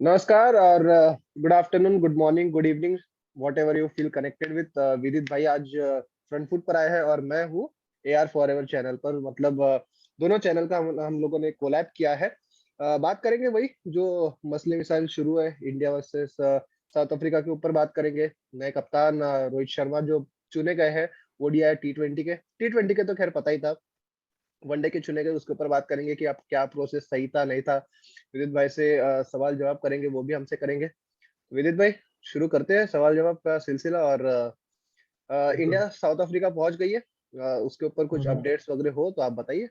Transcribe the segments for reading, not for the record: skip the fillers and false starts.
नमस्कार और good afternoon, good morning, good evening, what ever you feel connected with. विदित भाई आज फ्रंट फुट पर आए हैं और मैं हूँ A R for ever channel पर। मतलब दोनों चैनल का हम लोगों ने कोलैब किया है। बात करेंगे वही जो मसले मिसाइल शुरू है, इंडिया वर्सेस साउथ अफ्रीका के ऊपर बात करेंगे। नए कप्तान रोहित शर्मा जो चुने गए हैं ओडीआई टी ट्वेंटी के तो खैर पता ही था, वनडे के चुने गए उसके ऊपर बात करेंगे कि आप क्या प्रोसेस सही था नहीं था। विदित भाई से सवाल जवाब करेंगे, वो भी हमसे करेंगे। विदित भाई, शुरू करते हैं सवाल जवाब का सिलसिला। और बिल्कुल। इंडिया साउथ अफ्रीका पहुंच गई है, उसके ऊपर कुछ हम्म। अपडेट्स वगैरह हो तो आप बताइए।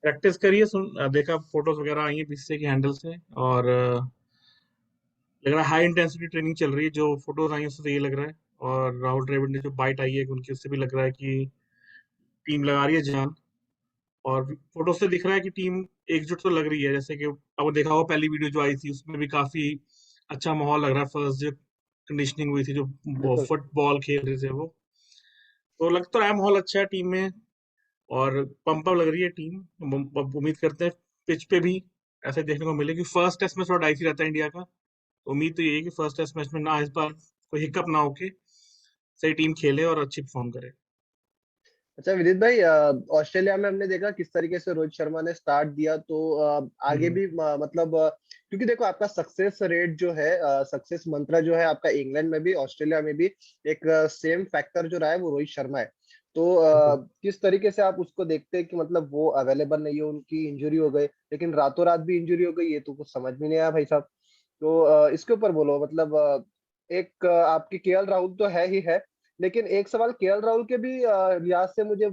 प्रैक्टिस करिए। देखा फोटोज वगैरह आई है पीछे की हैंडल से, और लग रहा है हाई इंटेंसिटी ट्रेनिंग चल रही है। जो फोटोज आई है उससे तो ये लग रहा है, और राहुल द्रविड़ ने जो बाइट आई है उनकी, उससे भी लग रहा है कि टीम लगा रही है जान। और फोटो से दिख रहा है कि टीम एकजुट तो लग रही है। जैसे कि अब देखा होगा पहली वीडियो जो आई थी उसमें भी काफी अच्छा माहौल लग रहा है। फर्स्ट जो कंडीशनिंग हुई थी, जो बिल्कुल। फुटबॉल खेल रहे थे वो, तो लग तो रहा है माहौल अच्छा है टीम में, और पंप अप लग रही है टीम। अब उम्मीद करते हैं पिच पे भी ऐसे देखने को मिले, कि फर्स्ट टेस्ट में थोड़ा डाइसी रहता है इंडिया का। तो उम्मीद तो ये है कि फर्स्ट टेस्ट मैच में ना इस बार कोई हिकअप ना होके सही टीम खेले और अच्छी परफॉर्म करे। अच्छा विदित भाई, ऑस्ट्रेलिया में हमने देखा किस तरीके से रोहित शर्मा ने स्टार्ट दिया, तो आगे हम्म। भी मतलब क्योंकि देखो आपका सक्सेस रेट जो है, सक्सेस मंत्र जो है आपका, इंग्लैंड में भी ऑस्ट्रेलिया में भी एक सेम फैक्टर जो रहा है वो रोहित शर्मा है। तो बिल्कुल। किस तरीके से आप उसको देखते हैं कि मतलब वो अवेलेबल नहीं है, उनकी इंजरी हो गई, लेकिन रातों रात भी इंजरी हो गई, ये तो कुछ समझ में नहीं आया भाई साहब। तो इसके ऊपर बोलो। मतलब एक आपकी केएल राहुल तो है ही है, लेकिन एक सवाल केएल राहुल के भी लिहाज से मुझे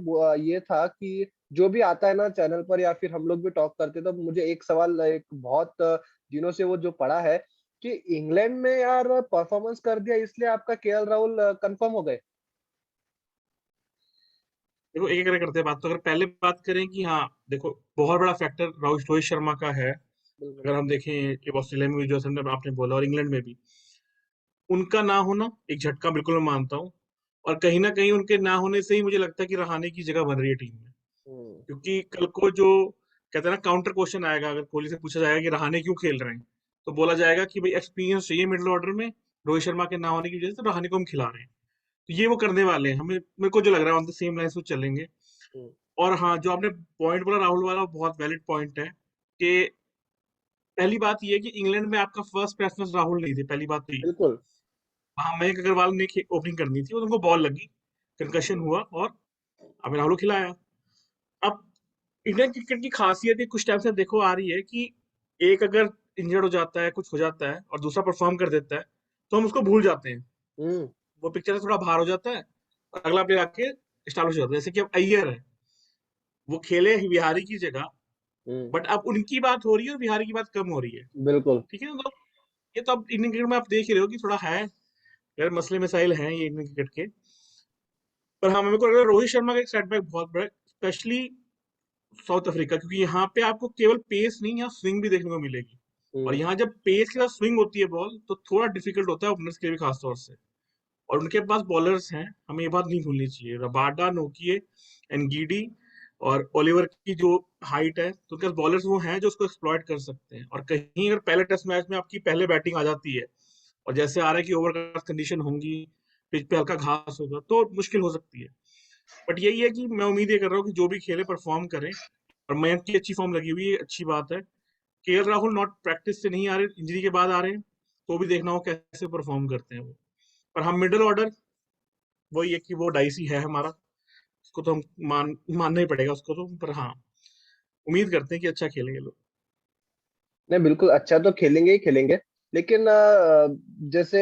ये था कि जो भी आता है ना चैनल पर या फिर हम लोग भी टॉक करते, तो मुझे एक सवाल, एक बहुत दिनों से वो जो पड़ा है कि इंग्लैंड में यार परफॉर्मेंस कर दिया इसलिए आपका केएल राहुल कंफर्म हो गए। देखो एक एक करते हैं बात। तो अगर पहले बात करें कि हाँ, देखो बहुत बड़ा फैक्टर रोहित शर्मा का है। बिल्कुल। अगर हम देखें कि ऑस्ट्रेलिया में भी जो आपने बोला, और इंग्लैंड में भी उनका ना होना एक झटका, बिल्कुल मैं मानता हूँ। और कहीं ना कहीं उनके ना होने से ही मुझे लगता है कि रहाणे की जगह बन रही है टीम में। हम्म। क्योंकि कल को जो कहते हैं ना, काउंटर क्वेश्चन आएगा, अगर कोहली से पूछा जाएगा कि रहाणे क्यों खेल रहे हैं, तो बोला जाएगा कि भाई एक्सपीरियंस चाहिए मिडिल ऑर्डर में, रोहित शर्मा के ना होने की वजह से तो रहाणे को हम खिला रहे हैं। तो ये वो करने वाले हैं, हमें मेरे को जो लग रहा है ऑन द सेम लाइन वो चलेंगे। हम्म। और हाँ, जो आपने पॉइंट बोला राहुल वाला, वो बहुत वैलिड पॉइंट है कि पहली बात ये है कि इंग्लैंड में आपका फर्स्ट प्रेफरेंस राहुल नहीं थे। पहली बात तो ये, बिल्कुल। वहां मयंक अग्रवाल ने ओपनिंग करनी थी, और उनको बॉल लगी, कंकशन हुआ, और हमें राहुल को खिलाया। अब इंडियन क्रिकेट की खासियत है, कुछ टाइम से देखो आ रही है कि एक अगर इंजर्ड हो जाता है, कुछ हो जाता है, और दूसरा परफॉर्म कर देता है, तो हम उसको भूल जाते हैं। हम्म। वो पिक्चर से थोड़ा बाहर हो जाता है, और अगला प्लेयर आके स्टैब्लिश हो जाता है। जैसे कि अब अय्यर है, वो खेले बिहारी की जगह, हम्म। बट अब उनकी बात हो रही है और बिहारी की बात कम हो रही है। बिल्कुल। ठीक है ना? तो ये तो अब इंडियन क्रिकेट में आप देख ही रहे हो कि थोड़ा है यार, मसले मसाइल हैं ये इंडियन क्रिकेट के। पर हाँ, मेरे को लग रहा है रोहित शर्मा का एक सेटबैक बहुत बड़ा है, स्पेशली साउथ अफ्रीका, क्योंकि यहाँ पे आपको केवल पेस नहीं, यहाँ स्विंग भी देखने को मिलेगी। और हम्म। यहाँ जब पेस के साथ स्विंग होती है बॉल, तो थोड़ा डिफिकल्ट होता है ओपनर्स के लिए भी, खासतौर से। और उनके पास बॉलर्स हैं, हमें ये बात नहीं भूलनी चाहिए, रबाडा, नोकिए, एनगीडी और ओलिवर की जो हाइट है, तो उनके पास बॉलर्स वो हैं जो उसको एक्सप्लॉइट कर सकते हैं। और कहीं अगर पहले टेस्ट मैच में आपकी पहले बैटिंग आ जाती है, और जैसे आ रहा है कि ओवरकास्ट कंडीशन होंगी, पिच पे हल्का घास होगा, तो मुश्किल हो सकती है। बट यही है कि मैं उम्मीद ये कर रहा हूँ कि जो भी खेले परफॉर्म करें। और मयंक की अच्छी फॉर्म लगी हुई है, अच्छी बात है। केएल राहुल नॉट प्रैक्टिस से नहीं आ रहे, इंजरी के बाद आ रहे हैं, तो भी देखना हो कैसे परफॉर्म करते हैं वो। पर हम मिडिल ऑर्डर, वही है कि वो डाइसी है हमारा, उसको तो हम मानना ही पड़ेगा उसको तो। पर हाँ, उम्मीद करते हैं कि अच्छा खेलेंगे लोग। नहीं, बिल्कुल अच्छा तो खेलेंगे ही खेलेंगे, लेकिन जैसे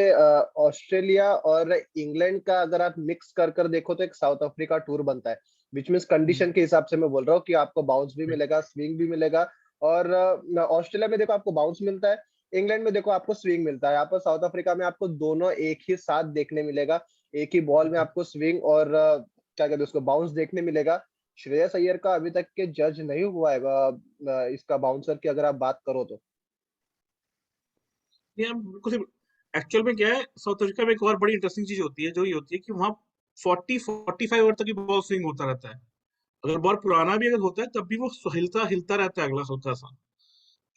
ऑस्ट्रेलिया और इंग्लैंड का अगर आप मिक्स कर कर देखो तो एक साउथ अफ्रीका टूर बनता है। Which means hmm. कंडीशन के हिसाब से मैं बोल रहा हूँ कि आपको बाउंस भी मिलेगा, स्विंग भी मिलेगा। और ऑस्ट्रेलिया में देखो आपको बाउंस मिलता है, इंग्लैंड में देखो आपको स्विंग मिलता है। यहाँ पर साउथ अफ्रीका में आपको दोनों एक ही साथ देखने मिलेगा। एक ही बॉल में आपको स्विंग और क्या कहते हैं उसको, बाउंस देखने मिलेगा। श्रेयस अय्यर का अभी तक के जज नहीं हुआ है इसका बाउंसर की अगर आप बात करो तो। ये हम बिल्कुल एक्चुअल में क्या है, साउथ अफ्रीका में एक और बड़ी इंटरेस्टिंग चीज होती है, जो ये होती है कि वहाँ 40-45 ओवर तक की बॉल स्विंग होता रहता है। अगर बॉल पुराना भी अगर होता है, तब भी वो हिलता हिलता रहता है अगला हल्का सा,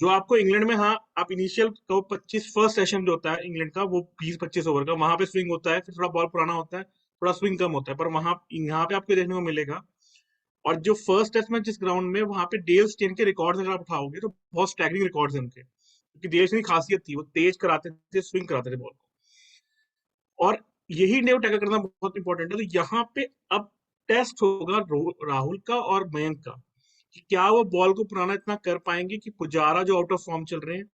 जो आपको इंग्लैंड में, हाँ, आप इनिशियल तो 25 फर्स्ट सेशन जो होता है इंग्लैंड का, वो 20-25 ओवर का, वहां पे स्विंग होता है, फिर थोड़ा बॉल पुराना होता है, थोड़ा स्विंग कम होता है, पर वहां यहाँ पे आपको देखने को मिलेगा। और जो फर्स्ट टेस्ट मैच जिस ग्राउंड में, वहां पे डेल स्टेन के रिकॉर्ड्स अगर आप उठाओगे तो बहुत स्टैगरिंग रिकॉर्ड्स हैं उनके, क्योंकि डेल स्टेन की खासियत थी, वो तेज कराते थे, स्विंग कराते थे बॉल को। और यही नेव टैकल करना बहुत इंपॉर्टेंट है। तो यहाँ पे अब टेस्ट होगा राहुल का और मयंक का, कि क्या वो बॉल को पुराना इतना कर पाएंगे कि पुजारा जो आउट ऑफ फॉर्म चल रहे हैं।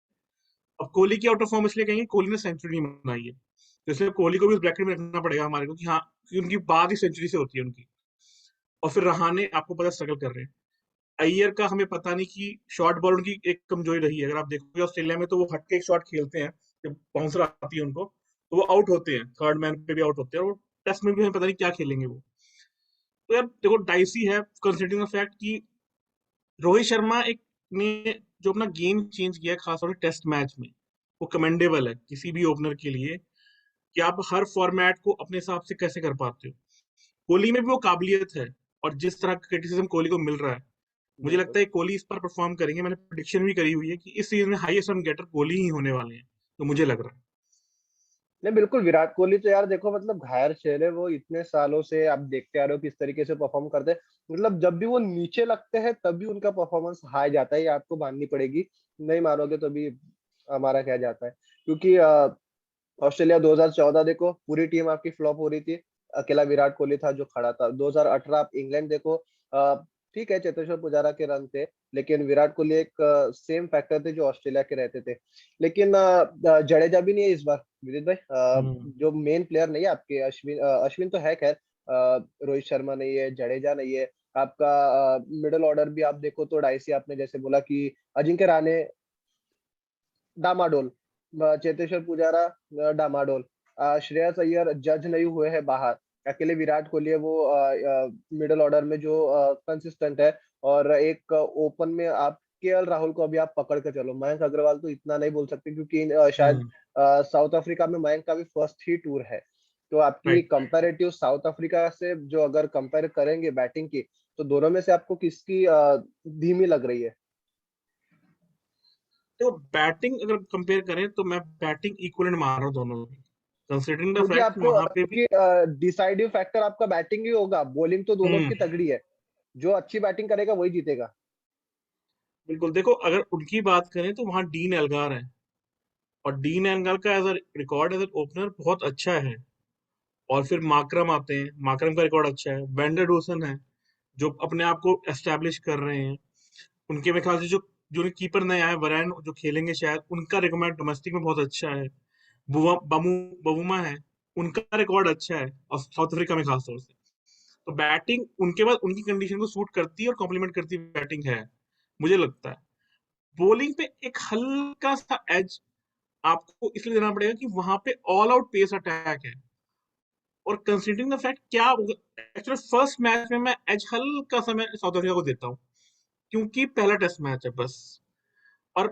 अब कोहली की आउट ऑफ फॉर्म इसलिए कहेंगे, कोहली ने सेंचुरी नहीं बनाई है, तो इसलिए कोहली को भी उस ब्रैकेट में रखना पड़ेगा हमारे को, कि हाँ, कि उनकी बात ही सेंचुरी से होती है उनकी। और फिर रहाने आपको पता स्ट्रगल कर रहे हैं। अय्यर का हमें पता नहीं, कि शॉर्ट बॉल उनकी एक कमजोरी रही है। अगर आप देखोगे ऑस्ट्रेलिया में, तो वो हटके एक शॉट खेलते हैं, जब बाउंसर आती है उनको, तो वो आउट होते हैं, थर्ड मैन पे भी आउट होते हैं, और टेस्ट में भी हमें पता नहीं क्या खेलेंगे वो। तो यार देखो, डाइसी है, कंसिडरिंग द फैक्ट कि रोहित शर्मा एक ने जो अपना गेम चेंज किया है, खासतौर से टेस्ट मैच में, वो कमेंडेबल है किसी भी ओपनर के लिए, कि आप हर फॉर्मेट को अपने हिसाब से कैसे कर पाते हो। कोहली में भी वो काबिलियत है, और जिस तरह का क्रिटिसिज्म कोहली को मिल रहा है, मुझे बिल्कुल। लगता है कोहली इस पर परफॉर्म करेंगे। मैंने प्रेडिक्शन भी करी हुई है कि इस सीजन में हाईएस्ट रन गेटर कोहली ही होने वाले हैं, तो मुझे लग रहा है। नहीं बिल्कुल, विराट कोहली तो यार देखो मतलब घायल चेहरे, वो इतने सालों से आप देखते आ रहे हो किस तरीके से परफॉर्म करते हैं। मतलब जब भी वो नीचे लगते हैं तभी उनका परफॉर्मेंस हाई जाता है, ये आपको माननी पड़ेगी। नहीं मारोगे तो भी हमारा क्या जाता है। क्योंकि ऑस्ट्रेलिया 2014 देखो, पूरी टीम आपकी फ्लॉप हो रही थी, अकेला विराट कोहली था जो खड़ा था। 2018 आप इंग्लैंड देखो, अ, ठीक है चेतेश्वर पुजारा के रन थे, लेकिन विराट कोहली एक सेम फैक्टर थे जो ऑस्ट्रेलिया के रहते थे। लेकिन जडेजा भी नहीं है इस बार विदित भाई। हम्म। जो मेन प्लेयर नहीं है आपके, अश्विन, अश्विन तो है खैर, रोहित शर्मा नहीं है, जडेजा नहीं है आपका। मिडिल ऑर्डर भी आप देखो तो डाइसी, आपने जैसे बोला कि अजिंक्य रहाणे डामाडोल, चेतेश्वर पुजारा डामाडोल, श्रेयस अय्यर जज नहीं हुए हैं बाहर। अकेले विराट कोहली है वो मिडिल ऑर्डर में जो कंसिस्टेंट है। और एक ओपन में आप केएल राहुल को अभी आप पकड़ के चलो, मयंक अग्रवाल तो इतना नहीं बोल सकते, क्योंकि शायद हम्म। साउथ अफ्रीका में मयंक का भी फर्स्ट ही टूर है। तो आपकी राइट। कंपैरेटिव साउथ अफ्रीका से जो अगर कंपेयर करेंगे बैटिंग की, तो दोनों में से आपको किसकी धीमी लग रही है? तो बैटिंग अगर कंपेयर करें, तो मैं बैटिंग इक्वलेंट मान रहा हूँ दोनों की, कंसिडरिंग द क्योंकि फैक्ट आपको, वहां पे भी। क्योंकि डिसाइडिव फैक्टर आपका बैटिंग ही होगा, बॉलिंग तो दोनों हम्म। की तगड़ी है। जो अच्छी बैटिंग करेगा वही जीतेगा। बिल्कुल, देखो अगर उनकी बात करें तो वहां डीन एल्गार है, और डीन एल्गार का as a record as opener बहुत अच्छा है। और फिर माकरम आते हैं, माकरम का रिकॉर्ड अच्छा है। वेंडर डोसन है, जो अपने आप को एस्टेब्लिश कर रहे हैं। उनके मेरे ख्याल से जो जो कीपर नए आए वरैन, जो खेलेंगे शायद, उनका रिकॉर्ड डोमेस्टिक में बहुत अच्छा है। बुआ बमू बबूमा है, उनका रिकॉर्ड अच्छा है, और साउथ अफ्रीका में खास तौर से। तो बैटिंग उनके बाद उनकी कंडीशन को सूट करती है और कॉम्प्लीमेंट करती है बैटिंग है, मुझे लगता है। बॉलिंग पे एक हल्का सा एज आपको इसलिए देना पड़ेगा कि वहां पे ऑल आउट पेस अटैक है। और कंसीडरिंग द फैक्ट, क्या एक्चुअली फर्स्ट मैच में मैं एज हल्का सा मैं साउथ अफ्रीका को देता हूँ, क्योंकि पहला टेस्ट मैच है बस। और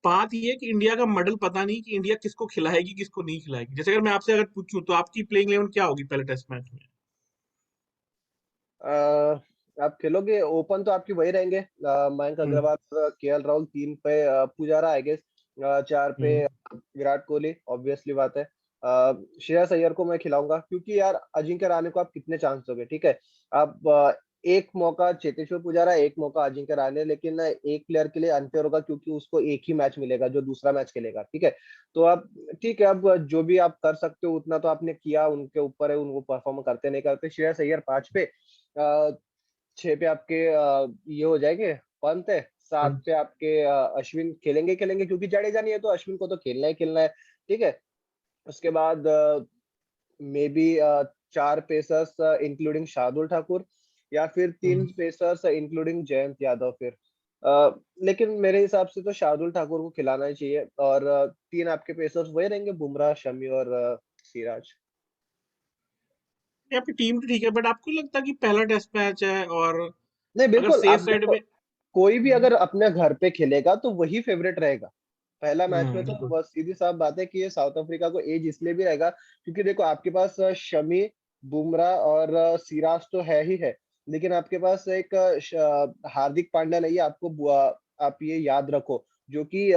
बात ये है कि इंडिया का मॉडल पता नहीं कि इंडिया किसको खिलाएगी, किसको नहीं खिलाएगी। जैसे अगर मैं आपसे अगर पूछूं, तो आपकी प्लेइंग 11 क्या होगी पहले टेस्ट मैच में? आप खेलोगे ओपन तो आपकी वही रहेंगे, मयंक हम्म। अग्रवाल, केएल राहुल, 3 पे पुजारा आई गेस, 4 पे हम्म। विराट कोहली, ऑब्वियसली बात है। श्रेयस अय्यर को मैं खिलाऊंगा, क्योंकि यार अजिंक्य रहाणे को आप कितने चांस दोगे, ठीक है। आप एक मौका चेतेश्वर पुजारा, एक मौका अजिंक्य रहाणे, लेकिन एक प्लेयर के लिए अनफेयर होगा, क्योंकि उसको एक ही मैच मिलेगा जो दूसरा मैच खेलेगा, ठीक है। तो आप, ठीक है, अब जो भी आप कर सकते हो उतना तो आपने किया, उनके ऊपर है, उनको परफॉर्म करते नहीं करते। श्रेयस अय्यर 5 पे, 6 पे आपके ये हो जाएंगे पंत है, 7 पे आपके अश्विन खेलेंगे खेलेंगे, क्योंकि जडेजा नहीं है तो अश्विन को तो खेलना ही खेलना है, ठीक है। उसके बाद may be 4 pacers including Shardul Thakur, या फिर 3 हम्म। पेसर्स इंक्लूडिंग जयंत यादव फिर। लेकिन मेरे हिसाब से तो शार्दुल ठाकुर को खिलाना ही चाहिए। और 3 आपके पेसर्स वही रहेंगे, बुमराह, शमी और सिराज। आपकी टीम तो ठीक है, बट आपको नहीं लगता कि पहला टेस्ट मैच है, और नहीं अगर बिल्कुल, आप सेफ साइड देखो, में। कोई भी हम्म। अगर अपने घर पे खेलेगा तो वही फेवरेट रहेगा। पहला मैच में तो बिल्कुल। बस सीधी साफ बात है कि ये साउथ अफ्रीका को एज इसलिए भी रहेगा, क्योंकि देखो आपके पास शमी, बुमराह और सिराज तो है ही है। लेकिन आपके पास एक हार्दिक पांड्या नहीं है, आपको आप ये याद रखो। जो कि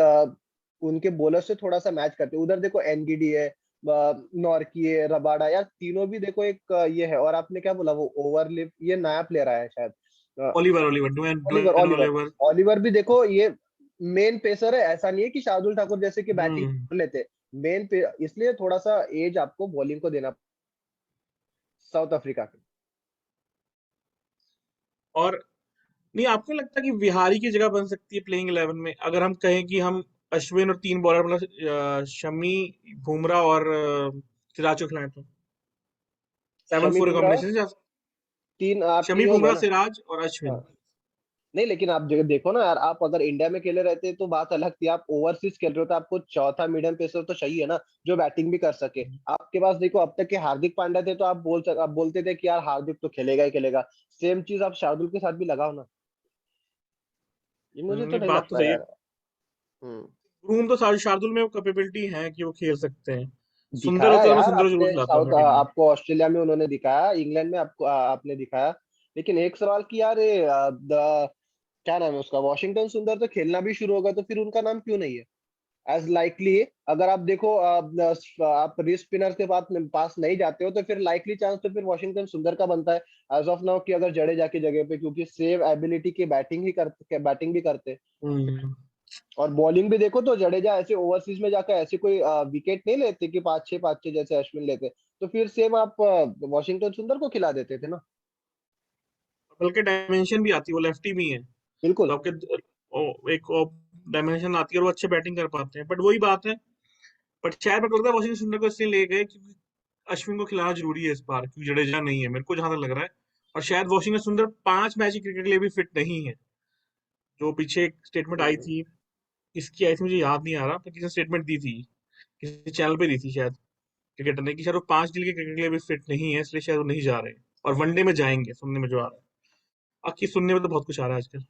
उनके बॉलर से थोड़ा सा मैच करते हैं। उधर देखो एनगीडी है, नॉर्की है, रबाडा, यार तीनों भी देखो एक ये है। और आपने क्या बोला, वो ओवरलिप, ये नया प्लेयर आया है शायद, Oliver Oliver Dwayne Oliver Dwayne Oliver. Oliver. Oliver भी देखो ये मेन पेसर है, ऐसा नहीं है कि शार्दुल ठाकुर जैसे कि बैटिंग हम्म। कर लेते। मेन पे इसलिए थोड़ा सा एज आपको बॉलिंग को देना, साउथ अफ्रीका के। और नहीं, आपको नहीं लगता कि विहारी की जगह बन सकती है प्लेइंग 11 में, अगर हम कहें कि हम अश्विन और 3 बॉलर मतलब शमी, बुमराह और सिराज को खिलाएं तो seven Shami four Bumrah combination जा सकता तीन है। आप शमी, तीन हो गए बुमराह, ना। सिराज और हाँ। अश्विन। नहीं लेकिन आप देखो ना यार, आप अगर इंडिया में खेले रहते तो बात अलग थी। आप ओवरसीज खेल रहे हो तो आपको चौथा मीडियम पेसर तो चाहिए ना, जो बैटिंग भी कर सके। आपके पास देखो अब तक के हार्दिक पांड्या थे, तो आप बोलते थे कि यार हार्दिक तो खेलेगा ही खेलेगा। सेम चीज आप शार्दुल के साथ भी लगाओ ना। ये मुझे तो नहीं, नहीं बात तो लगता सही है। यार। हम्म। रूम तो शार्दुल में कैपेबिलिटी है कि वो खेल सकते हैं। सुंदर दिखाया होता तो मैं यार सुंदर को जरूर आपने खिलाता साउथ, अपनी टीम में। आपको ऑस्ट्रेलिया में उन्होंने दिखाया, इंग्लैंड में आपको आपने दिखाया। लेकिन एक सवाल कि यार ये क्या नाम है उसका, वॉशिंगटन सुंदर तो खेलना भी शुरू होगा, तो फिर उनका नाम क्यों नहीं है एज लाइकली? अगर आप देखो आप रिस्ट स्पिनर के पास नहीं जाते हो, तो फिर लाइकली चांस तो फिर वॉशिंगटन सुंदर का बनता है एज ऑफ नाउ, कि अगर जडेजा की जगह पे, क्योंकि सेव एबिलिटी की बैटिंग भी करते। हम्म। और बॉलिंग भी देखो तो जडेजा ऐसे ओवरसीज में जाकर ऐसे कोई विकेट नहीं लेते कि 5-6 जैसे अश्विन लेते। तो फिर सेम आप वॉशिंगटन सुंदर को खिला देते थे ना। बल्कि डायमेंशन भी आती है, वो लेफ्टी भी है। बिल्कुल। तो आपके एक डायमेंशन आती है और वो अच्छे बैटिंग कर पाते हैं, बट वही बात है। बट शायद मेरे को लगता है वॉशिंगटन सुंदर को इसलिए ले गए क्योंकि अश्विन को खिलाना जरूरी है इस बार, क्योंकि जडेजा नहीं है, मेरे को जहां तक लग रहा है। और शायद वॉशिंगटन सुंदर 5 मैच की क्रिकेट के लिए भी फिट नहीं है। जो पीछे एक स्टेटमेंट आई हम्म, थी, किसकी आई थी मुझे याद नहीं आ रहा, पर किसी ने स्टेटमेंट दी थी, किसी चैनल पे दी थी शायद, क्रिकेटर ने, कि शायद वो 5 दिन के क्रिकेट के लिए भी फिट नहीं है, इसलिए शायद वो नहीं जा रहे। और वनडे में जाएंगे, सुनने में जो आ रहा है। बाकी सुनने में तो बहुत कुछ आ रहा है आजकल।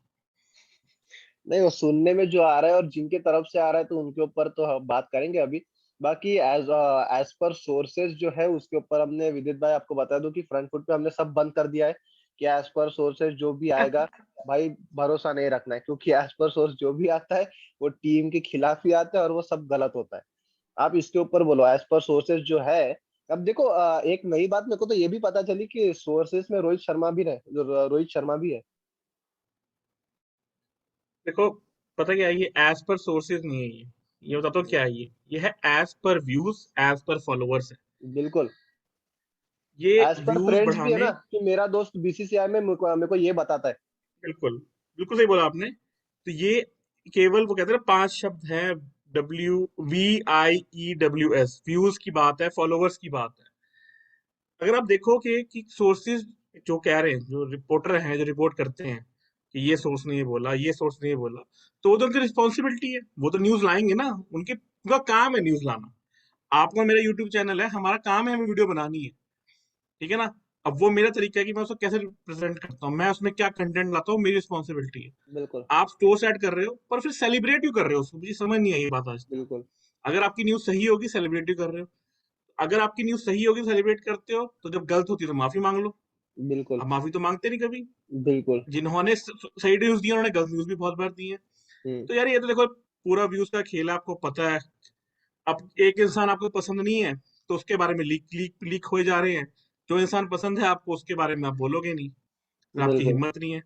नहीं वो सुनने में जो आ रहा है और जिनके तरफ से आ रहा है, तो उनके ऊपर तो हम बात करेंगे अभी। बाकी एज एज पर सोर्सेज जो है उसके ऊपर हमने, विदित भाई आपको बता दूं कि फ्रंट फुट पे हमने सब बंद कर दिया है कि एज पर सोर्सेज जो भी आएगा, भाई भरोसा नहीं रखना है, क्योंकि एज पर सोर्स जो भी आता है वो टीम के खिलाफ ही आता है और वो सब गलत होता है। आप इसके ऊपर बोलो एज पर सोर्सेज जो है। अब देखो एक नई बात मेरे को तो ये भी पता चली कि सोर्सेज में रोहित शर्मा भी रहे, जो रोहित शर्मा भी है। देखो, पता क्या है, ये एज पर सोर्सेज नहीं है, ये बताता हूँ क्या है। ये है as per views, as per followers है। बिल्कुल। ये एज पर व्यूज फ्रेंड्स भी है बढ़ाने। ना, कि मेरा दोस्त बीसीसीआई में मेरे को ये बताता है। बिल्कुल, बिल्कुल सही बोला आपने। तो ये केवल वो कहते हैं ना 5 शब्द हैं, WVIEWS, व्यूज की बात है, फॉलोअर्स की बात है। अगर आप देखो कि सोर्सेज जो कह रहे हैं, जो रिपोर्टर हैं जो रिपोर्ट करते हैं कि ये सोर्स ने ये बोला, ये सोर्स ने ये बोला, तो वो तो उनकी रिस्पॉन्सिबिलिटी है, वो तो न्यूज लाएंगे ना। उनका काम है न्यूज लाना। आपका मेरा यूट्यूब चैनल है, हमारा काम है हमें वीडियो बनानी है, ठीक है ना। अब वो मेरा तरीका है कि मैं उसको कैसे प्रेजेंट करता हूँ, मैं उसमें क्या कंटेंट लाता हूँ, मेरी रिस्पॉन्सिबिलिटी है। बिल्कुल। आप स्टोर ऐड कर रहे हो पर फिर सेलिब्रेट क्यों कर रहे हो उसको, मुझे समझ नहीं आई ये बात आज तक। बिल्कुल। अगर आपकी न्यूज सही होगी, सेलिब्रेट क्यों कर रहे हो। अगर आपकी न्यूज सही होगी, सेलिब्रेट करते हो, तो जब गलत होती है तो माफी मांग लो। बिल्कुल। अब माफी तो मांगते नहीं कभी। बिल्कुल। जिन्होंने सही न्यूज दी, उन्होंने गलत न्यूज भी बहुत बार दी है। हम्म। तो यार ये तो देखो, पूरा व्यूज का खेल है, आपको पता है। अब एक इंसान आपको पसंद नहीं है, तो उसके बारे में लीक लीक लीक हो जा रहे हैं। जो इंसान पसंद है आपको, उसके बारे में आप बोलोगे नहीं, फिर आपकी बिल्कुल। हिम्मत नहीं है।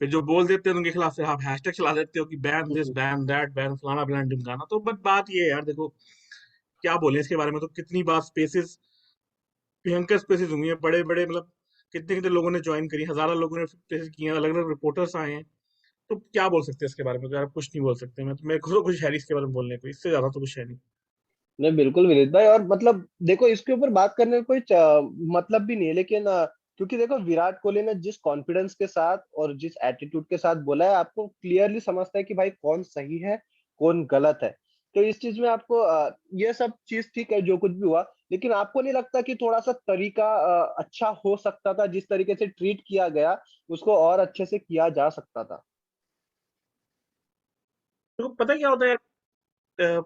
फिर जो बोल देते हैं उनके खिलाफ फिर आप हैशटैग चला देते हो कि ban this, hmm, ban that, ban फलाना, बैन ढिमकाना। तो बट बात ये है यार, देखो क्या बोले इसके बारे में, तो कितनी बार स्पेसेस, भयंकर स्पेसेस हुई हैं, बड़े बड़े मतलब कितने कितने लोगों ने ज्वाइन करी, हजारों लोगों ने स्पेसेस किए हैं, अलग अलग रिपोर्टर्स आए हैं। तो क्या बोल सकते हैं इसके बारे में, तो यार कुछ नहीं बोल सकते। मैं तो, मेरे को तो कुछ है नहीं इसके बारे में बोलने को, इससे ज्यादा तो कुछ है नहीं। नहीं बिल्कुल विनीत भाई, और मतलब देखो इसके ऊपर बात करने का कोई मतलब भी नहीं है, लेकिन क्योंकि देखो विराट कोहली ने जिस कॉन्फिडेंस के साथ और जिस एटीट्यूड के साथ बोला है, आपको क्लियरली समझता है कि भाई कौन सही है कौन गलत है। तो इस चीज में आपको ये सब चीज ठीक है जो कुछ भी हुआ, लेकिन आपको नहीं लगता कि थोड़ा सा तरीका अच्छा हो सकता था, जिस तरीके से ट्रीट किया गया उसको और अच्छे से किया जा सकता था? तो पता क्या होता है यार,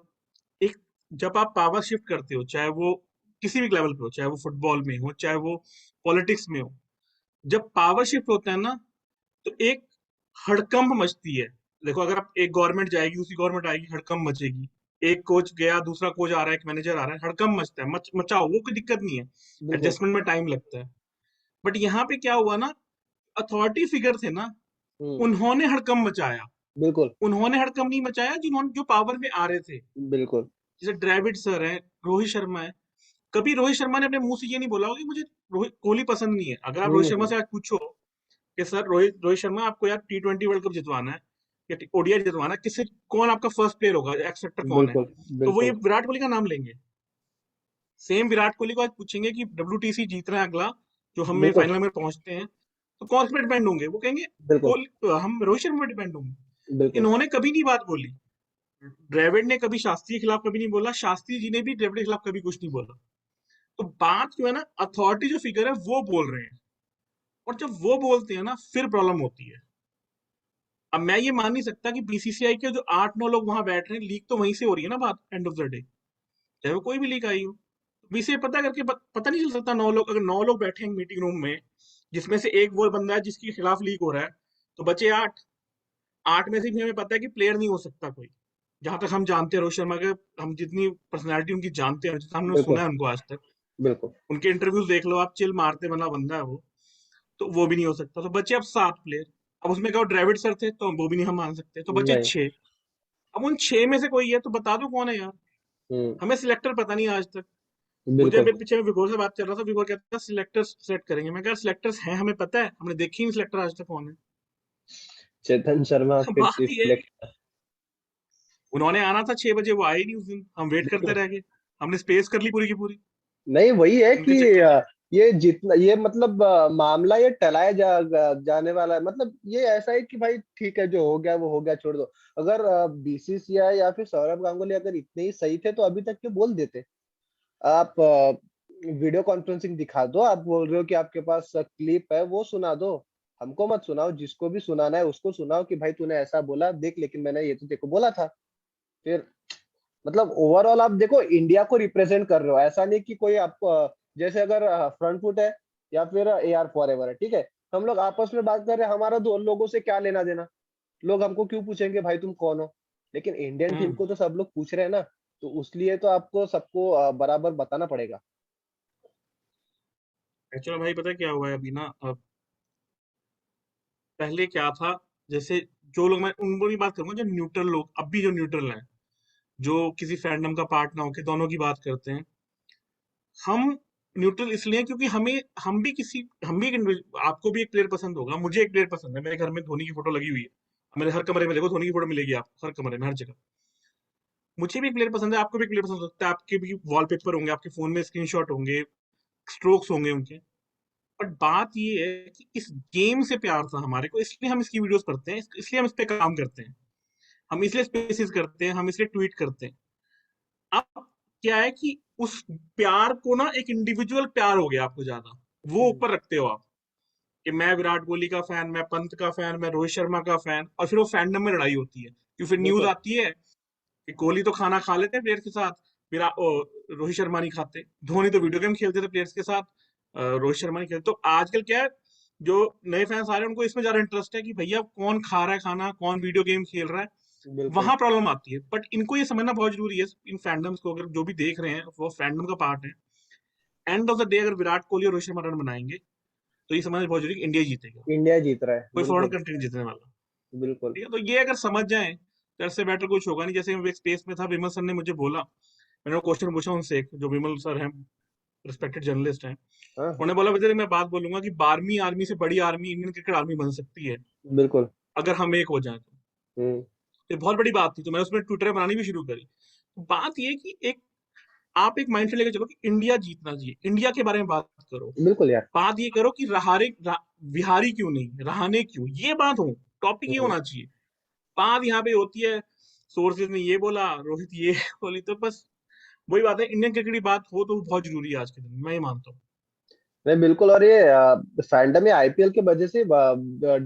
एक, जब आप पावर शिफ्ट करते हो, चाहे वो किसी भी लेवल पे हो, चाहे वो फुटबॉल में हो, चाहे वो पॉलिटिक्स में हो, जब पावर शिफ्ट होता है ना, तो एक हड़कंप मचती है। देखो अगर आप एक गवर्नमेंट जाएगी, दूसरी गवर्नमेंट आएगी, हड़कंप मचेगी। एक कोच गया, दूसरा कोच आ रहा है, एक मैनेजर आ रहा है, हड़कंप मचता है। मचाओ, वो कोई दिक्कत नहीं है। बिल्कुल। एडजस्टमेंट में टाइम लगता है। बट यहाँ पे क्या हुआ ना, अथॉरिटी फिगर थे ना, हम्म। उन्होंने हड़कंप मचाया। बिल्कुल। उन्होंने हड़कंप नहीं मचाया जिन्होंने जो पावर में आ रहे थे। बिल्कुल। जैसे द्रविड़ सर है, रोहित शर्मा है। कभी रोहित शर्मा ने अपने मुंह से ये नहीं बोला होगा कि मुझे रोहित कोहली पसंद नहीं है। अगर आप रोहित शर्मा हम्म। से आज पूछो कि सर रोहित शर्मा आपको यार T20 वर्ल्ड कप जितवाना है या ओडीआई जितवाना है, किससे कौन आपका फर्स्ट प्लेयर होगा, एक्स फैक्टर कौन है, बिल्कुल। तो वो ये बिल्कुल। विराट कोहली का नाम लेंगे। सेम विराट कोहली को आज पूछेंगे कि WTC जीत रहा है अगला, जो हमें बिल्कुल। फाइनल में पहुंचते हैं, तो कौन पे डिपेंड होंगे, वो कहेंगे बिल्कुल। कोहली, हम रोहित शर्मा पे डिपेंड होंगे। बिल्कुल। इन्होंने कभी नहीं बात बोली। द्रविड़ ने कभी शास्त्री के खिलाफ कभी नहीं बोला, शास्त्री जी ने भी द्रविड़ के खिलाफ कभी कुछ नहीं बोला। तो बात जो है ना, अथॉरिटी जो फिगर है वो बोल रहे हैं, और जब वो बोलते हैं ना फिर प्रॉब्लम होती है। अब मैं ये मान नहीं सकता कि बीसीसीआई के जो 8-9 लोग वहां बैठ रहे हैं, लीक तो वहीं से हो रही है ना बात, एंड ऑफ द डे, चाहे वो कोई भी लीक आई हो। बीसीसीआई पता करके पता नहीं चल सकता? 9 लोग, अगर 9 लोग बैठे हैं मीटिंग रूम में, जिसमें से एक वो बंदा है जिसके खिलाफ लीक हो रहा है, तो बचे 8। 8 में से भी हमें पता है कि प्लेयर नहीं हो सकता कोई, जहां तक हम जानते हैं रोहित शर्मा के। हम जितनी पर्सनैलिटी उनकी जानते हैं, जितना हमने बिल्कुल। सुना है उनको आज तक, बिल्कुल। उनके इंटरव्यूज देख लो आप, चिल मारते बना बंदा है वो। तो वो भी नहीं हो सकता। तो बचे अब 7 प्लेयर। अब उसमें कहो द्रविड़ सर थे, तो वो भी नहीं हम मान सकते, तो बचे नहीं। 6। अब उन 6 में से कोई है तो बता दो कौन है यार। हम्म। हमें सिलेक्टर पता नहीं आज तक। मुझे बिल्कुल। मेरे पीछे में विभोर से बात कर रहा था, विभोर कहता था सिलेक्टर्स सेट करेंगे। मैं कहा सिलेक्टर्स हैं, हमें पता है, हमने देखी नहीं सिलेक्टर आज तक कौन है। चेतन शर्मा फिर बात चीफ ये है, सिलेक्टर। उन्होंने आना था 6 बजे, वो आए ही नहीं उस दिन, हम वेट करते बिल्कुल। रह गए। हमने स्पेस कर ली पूरी की पूरी नहीं, वही है कि उनके चक्कर में। ये जितना ये मतलब मामला ये टलाया जाने वाला है। मतलब ये ऐसा है कि भाई ठीक है, जो हो गया वो हो गया, छोड़ दो। अगर बीसीसीआई या फिर सौरभ गांगुली अगर इतने ही सही थे तो अभी तक क्यों बोल देते। आप वीडियो कॉन्फ्रेंसिंग दिखा दो। आप बोल रहे हो कि आपके पास क्लिप है, वो सुना दो। हमको मत सुनाओ, जिसको भी सुनाना है उसको सुनाओ कि भाई तूने ऐसा बोला देख, लेकिन मैंने ये तो तेको बोला था। फिर मतलब ओवरऑल आप देखो, इंडिया को रिप्रेजेंट कर रहे हो। ऐसा नहीं कि कोई आपको जैसे अगर फ्रंट फुट है या फिर AR फॉरएवर है, ठीक है, हम लोग आपस में बात कर रहे हैं, हमारा दो लोगों से क्या लेना देना। लोग हमको क्यों पूछेंगे भाई तुम कौन हो। लेकिन इंडियन टीम हम्म को तो सब लोग पूछ रहे हैं ना, तो उसलिए तो आपको सबको बराबर बताना पड़ेगा। एक्चुअली भाई पता है क्या हुआ है अभी ना, पहले क्या था, जैसे जो लोग, मैं उन लोगों की बात करूंगा जो न्यूट्रल लोग, अब भी जो न्यूट्रल हैं, जो किसी फैंडम का पार्ट ना होके दोनों की बात करते हैं। हम न्यूट्रल इसलिए हैं क्योंकि हम भी आपको भी एक प्लेयर पसंद होगा, मुझे एक प्लेयर पसंद है। मेरे घर में धोनी की फोटो लगी हुई है, मेरे हर कमरे में देखो धोनी की फोटो मिलेगी आपको, हर कमरे में, हर जगह। मुझे भी एक प्लेयर पसंद है, आपको भी एक प्लेयर पसंद हो सकता है, आपके भी वॉलपेपर होंगे, आपके फोन में स्क्रीनशॉट होंगे, स्ट्रोक्स होंगे उनके। बट बात ये है कि इस गेम से प्यार था हमारे को, इसलिए हम इसकी वीडियोस करते हैं, इसलिए हम इस पे काम करते हैं, हम इसलिए स्पेसिस करते हैं, हम इसलिए ट्वीट करते हैं। अब क्या है कि उस प्यार को ना, एक इंडिविजुअल प्यार हो गया आपको ज्यादा, वो हम्म। ऊपर रखते हो आप, कि मैं विराट कोहली का फैन, मैं पंत का फैन, मैं रोहित शर्मा का फैन, और फिर वो फैंडम में लड़ाई होती है, कि फिर न्यूज बिल्कुल। आती है कि कोहली तो खाना खा लेते हैं प्लेयर के साथ, रोहित शर्मा नहीं खाते। धोनी तो वीडियो गेम खेलते थे प्लेयर्स के साथ, रोहित शर्मा नहीं खेलते। तो आजकल क्या है, जो नए फैंस आ रहे हैं उनको इसमें ज्यादा इंटरेस्ट है कि भैया कौन खा रहा है खाना, कौन वीडियो गेम खेल रहा है। बिल्कुल। वहां प्रॉब्लम आती है। बट इनको ये समझना बहुत जरूरी है, इन फैंडम्स को, अगर जो भी देख रहे हैं वो फैंडम का पार्ट है। एंड ऑफ द डे अगर विराट कोहली और रोहित शर्मा रन बनाएंगे, तो ये समझना बहुत जरूरी है कि इंडिया जीतेगा, इंडिया जीत रहा है, कोई फॉरेन बिल्कुल। कंट्री नहीं जीतने वाला। बिल्कुल। ठीक है, तो ये अगर समझ जाए तो इससे बेटर कुछ होगा नहीं। जैसे मैं एक स्पेस में था, विमल सर ने मुझे बोला, मैंने क्वेश्चन पूछा उनसे, एक जो विमल सर हैं, रिस्पेक्टेड जर्नलिस्ट हैं, हाँ हाँ। उन्होंने बोला बेटे मैं बात बोलूंगा कि 12वीं आर्मी से बड़ी आर्मी इंडियन क्रिकेट आर्मी बन सकती है, बिल्कुल। अगर हम एक हो जाए तो। हम्म। ये बहुत बड़ी बात थी, तो मैंने उसमें ट्विटर बनानी भी शुरू करी। तो बात ये है कि एक, आप एक माइंड से लेकर चलो कि इंडिया जीतना चाहिए, इंडिया के बारे में बात करो। बिल्कुल यार। बात ये करो कि विहारी क्यों नहीं, रहाने क्यों, ये बात हो, टॉपिक ये हम्म। होना चाहिए। बात यहाँ पे होती है, सोर्सेज ने ये बोला, रोहित ये बोली, तो बस वही बात है। इंडियन क्रिकेट की बात हो तो बहुत जरूरी है आज के दिन में, मैं ये मानता हूँ। नहीं, बिल्कुल। और ये फैंडम ये IPL के वजह से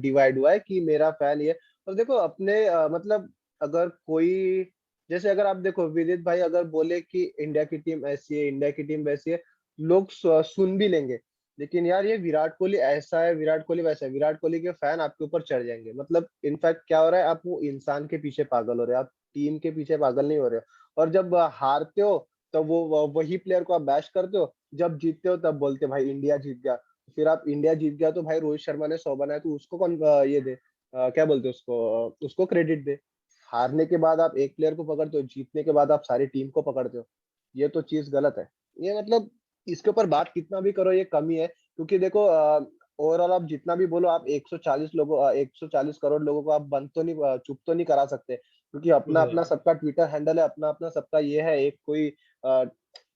डिवाइड हुआ है कि मेरा फैन ये। और देखो अपने मतलब अगर कोई, जैसे अगर आप देखो विदित भाई अगर बोले कि इंडिया की टीम ऐसी है, इंडिया की टीम वैसी है, लोग सुन भी लेंगे। लेकिन यार ये विराट कोहली ऐसा है, विराट कोहली वैसा है, विराट कोहली के फैन आपके ऊपर चढ़ जाएंगे। मतलब इनफैक्ट क्या हो रहा है, आप वो इंसान के पीछे पागल हो रहे हो, आप टीम के पीछे पागल नहीं हो रहे हो। और जब हारते हो तो वही प्लेयर को आप बैश करते हो, जब जीतते हो तब बोलते हो, भाई इंडिया जीत गया। फिर आप इंडिया जीत गया तो भाई रोहित शर्मा ने 100 बनाया तो उसको कौन ये दे, क्या बोलते हैं उसको, उसको क्रेडिट दे। हारने के बाद आप एक प्लेयर को पकड़ते हो, जीतने के बाद आप सारी टीम को पकड़ते हो। ये तो चीज गलत है। ये मतलब इसके ऊपर बात कितना भी करो ये कमी है, क्योंकि देखो ओवरऑल आप जितना भी बोलो, आप 140 लोगों 140 करोड़ लोगों को आप बंद तो नहीं, चुप तो नहीं करा सकते, क्योंकि अपना वो है। अपना सबका ट्विटर हैंडल है, अपना अपना सबका ये है एक कोई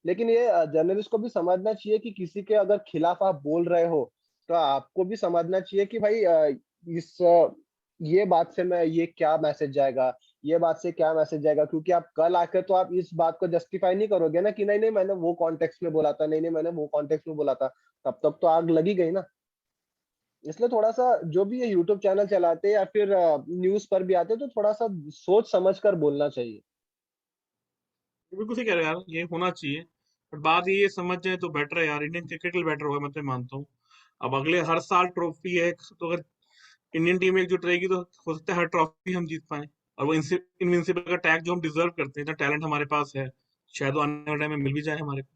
लेकिन ये जर्नलिस्ट को भी समझना चाहिए कि किसी के अगर खिलाफ आप बोल रहे हो तो आपको भी समझना चाहिए कि भाई इस ये बात से मैं ये क्या मैसेज जाएगा, ये बात से क्या मैसेज जाएगा, क्योंकि आप कल आकर तो आप इस बात को जस्टिफाई नहीं करोगे ना कि नहीं नहीं मैंने वो कॉन्टेक्स्ट में बोला था, नहीं नहीं मैंने वो कॉन्टेक्स्ट में बोला था। तब तक तो आग लगी गई ना। इसलिए थोड़ा सा जो भी ये यूट्यूब चैनल चलाते हैं या फिर न्यूज पर भी आते हैं तो थोड़ा सा सोच समझ कर बोलना चाहिए। बिल्कुल सही कह रहे हो यार, ये होना चाहिए। बट बात ये समझ जाए तो बेटर है यार, इंडियन क्रिकेट के लिए बेटर होगा, मैं तो ये मानता हूँ। अब अगले हर साल ट्रॉफी है, तो अगर इंडियन टीम एकजुट रहेगी तो हो सकता है हर ट्रॉफी हम जीत पाए। और वो इनविंसिबल का टैग जो हम डिजर्व करते हैं, इतना टैलेंट हमारे पास है, शायद वो आने वाले टाइम में मिल भी जाए हमारे को।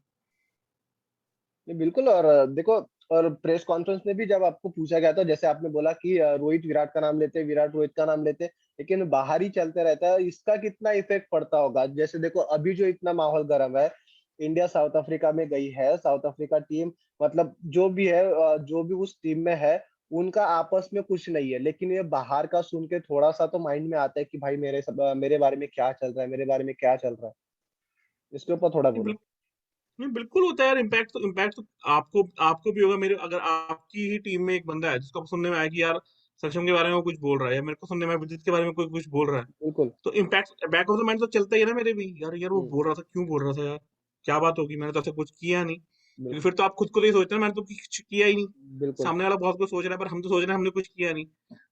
नहीं, बिल्कुल। और देखो, और प्रेस कॉन्फ्रेंस में भी जब आपको पूछा गया था, जैसे आपने बोला कि रोहित विराट का नाम लेते, विराट रोहित का नाम लेते, लेकिन बाहर ही चलते रहता है, इसका कितना इफेक्ट पड़ता होगा। जैसे देखो अभी जो इतना माहौल गर्म है, इंडिया साउथ अफ्रीका में गई है, साउथ अफ्रीका टीम मतलब जो भी है, जो भी उस टीम में है, उनका आपस में कुछ नहीं है, लेकिन ये बाहर का सुन के थोड़ा सा तो माइंड में आता है कि भाई मेरे बारे में क्या चल रहा है, मेरे बारे में क्या चल रहा है। इसके ऊपर थोड़ा नहीं, बोलो। नहीं, बिल्कुल होता है यार। इम्पैक्ट तो आपको आपको भी होगा। मेरे अगर आपकी ही टीम में एक बंदा है जिसको सुनने में आया कि यार सक्षम के बारे में वो कुछ बोल रहा है, या मेरे को सुनने में आया विदित के बारे में कोई कुछ बोल रहा है, बिल्कुल। तो impact back of the mind तो चलता ही है ना मेरे भी। यार यार वो हम्म, बोल रहा था, क्यों बोल रहा था यार, क्या बात होगी, मैंने तो ऐसा कुछ किया नहीं। क्योंकि बिल्कुल। फिर तो आप खुद को तो ये सोचते हैं मैंने तो कुछ किया ही नहीं। बिल्कुल। सामने वाला बहुत कुछ सोच रहा है, पर हम तो सोच रहे हैं हमने कुछ किया नहीं।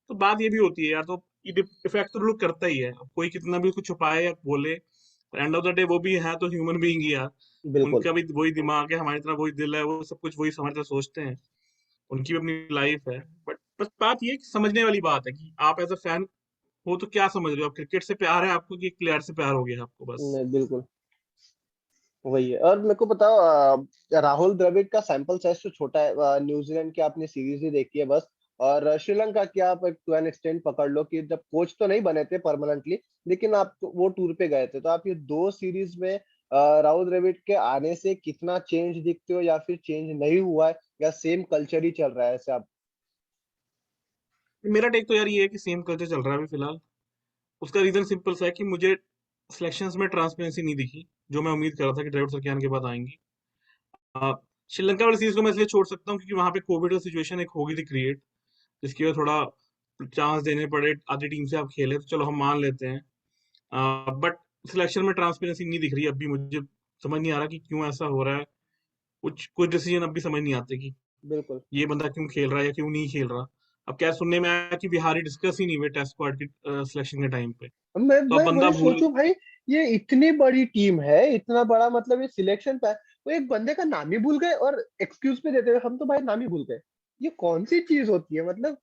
तो बात ये भी होती है यार। तो इफेक्ट तो लोग करता ही है, अब कोई कितना भी कुछ छुपाए या बोले, एंड ऑफ द डे वो भी है तो ह्यूमन बीइंग ही यार। बिल्कुल। उनका भी वही दिमाग है, हमारी तरह वही दिल है, वो सब कुछ वही हमारी तरह सोचते हैं। उनकी भी अपनी लाइफ है। बट बस बात ये है कि समझने वाली बात है कि आप एज अ फैन हो तो क्या समझ रहे हो। आप क्रिकेट से प्यार है आपको कि प्लेयर से प्यार हो गया है आपको, बस। नहीं, बिल्कुल वही है। और मेरे को बताओ, राहुल द्रविड़ का सैंपल साइज तो छोटा है, न्यूजीलैंड की आपने सीरीज ही देखी है बस। और श्रीलंका की आप एक टू एन एक्सटेंड पकड़ लो कि जब कोच तो नहीं बने थे परमानेंटली, लेकिन आप वो टूर पे गए थे, तो आप ये दो सीरीज में राहुल द्रविड़ के आने से कितना चेंज दिखते हो, या फिर चेंज नहीं हुआ है, या सेम कल्चर ही चल रहा है ऐसे आप। मेरा टेक तो यार ये है कि सेम कल्चर चल रहा है अभी फिलहाल। उसका रीजन सिंपल सा है कि मुझे सिलेक्शंस में ट्रांसपेरेंसी नहीं दिखी, जो मैं उम्मीद कर रहा था कि द्रविड़ सर के आने के बाद आएंगी। आ, श्रीलंका वाली सीरीज को मैं इसलिए छोड़ सकता हूँ क्योंकि वहां पे कोविड का सिचुएशन एक हो गई थी क्रिएट, जिसकी वजह थोड़ा चांस देने पड़े। आधी टीम से आप खेले तो चलो हम मान लेते हैं, बट सिलेक्शन में ट्रांसपेरेंसी नहीं दिख रही अभी मुझे। समझ नहीं आ रहा कि क्यों ऐसा हो रहा है। कुछ कुछ डिसीजन अब भी समझ नहीं आते कि बिल्कुल। ये बंदा क्यों खेल रहा है या क्यों नहीं खेल रहा। अब क्या सुनने में आया कि बिहारी डिस्कस ही नहीं हुए टेस्ट स्क्वाड की सिलेक्शन के टाइम पे। तो अब मैं बंदा वही भूल। सोचूं भाई, ये इतनी बड़ी टीम है, इतना बड़ा मतलब ये सिलेक्शन पे वो एक बंदे का नाम ही भूल गए और एक्सक्यूज पे देते हुए हम तो भाई नाम ही भूल गए। ये कौन सी चीज होती है मतलब,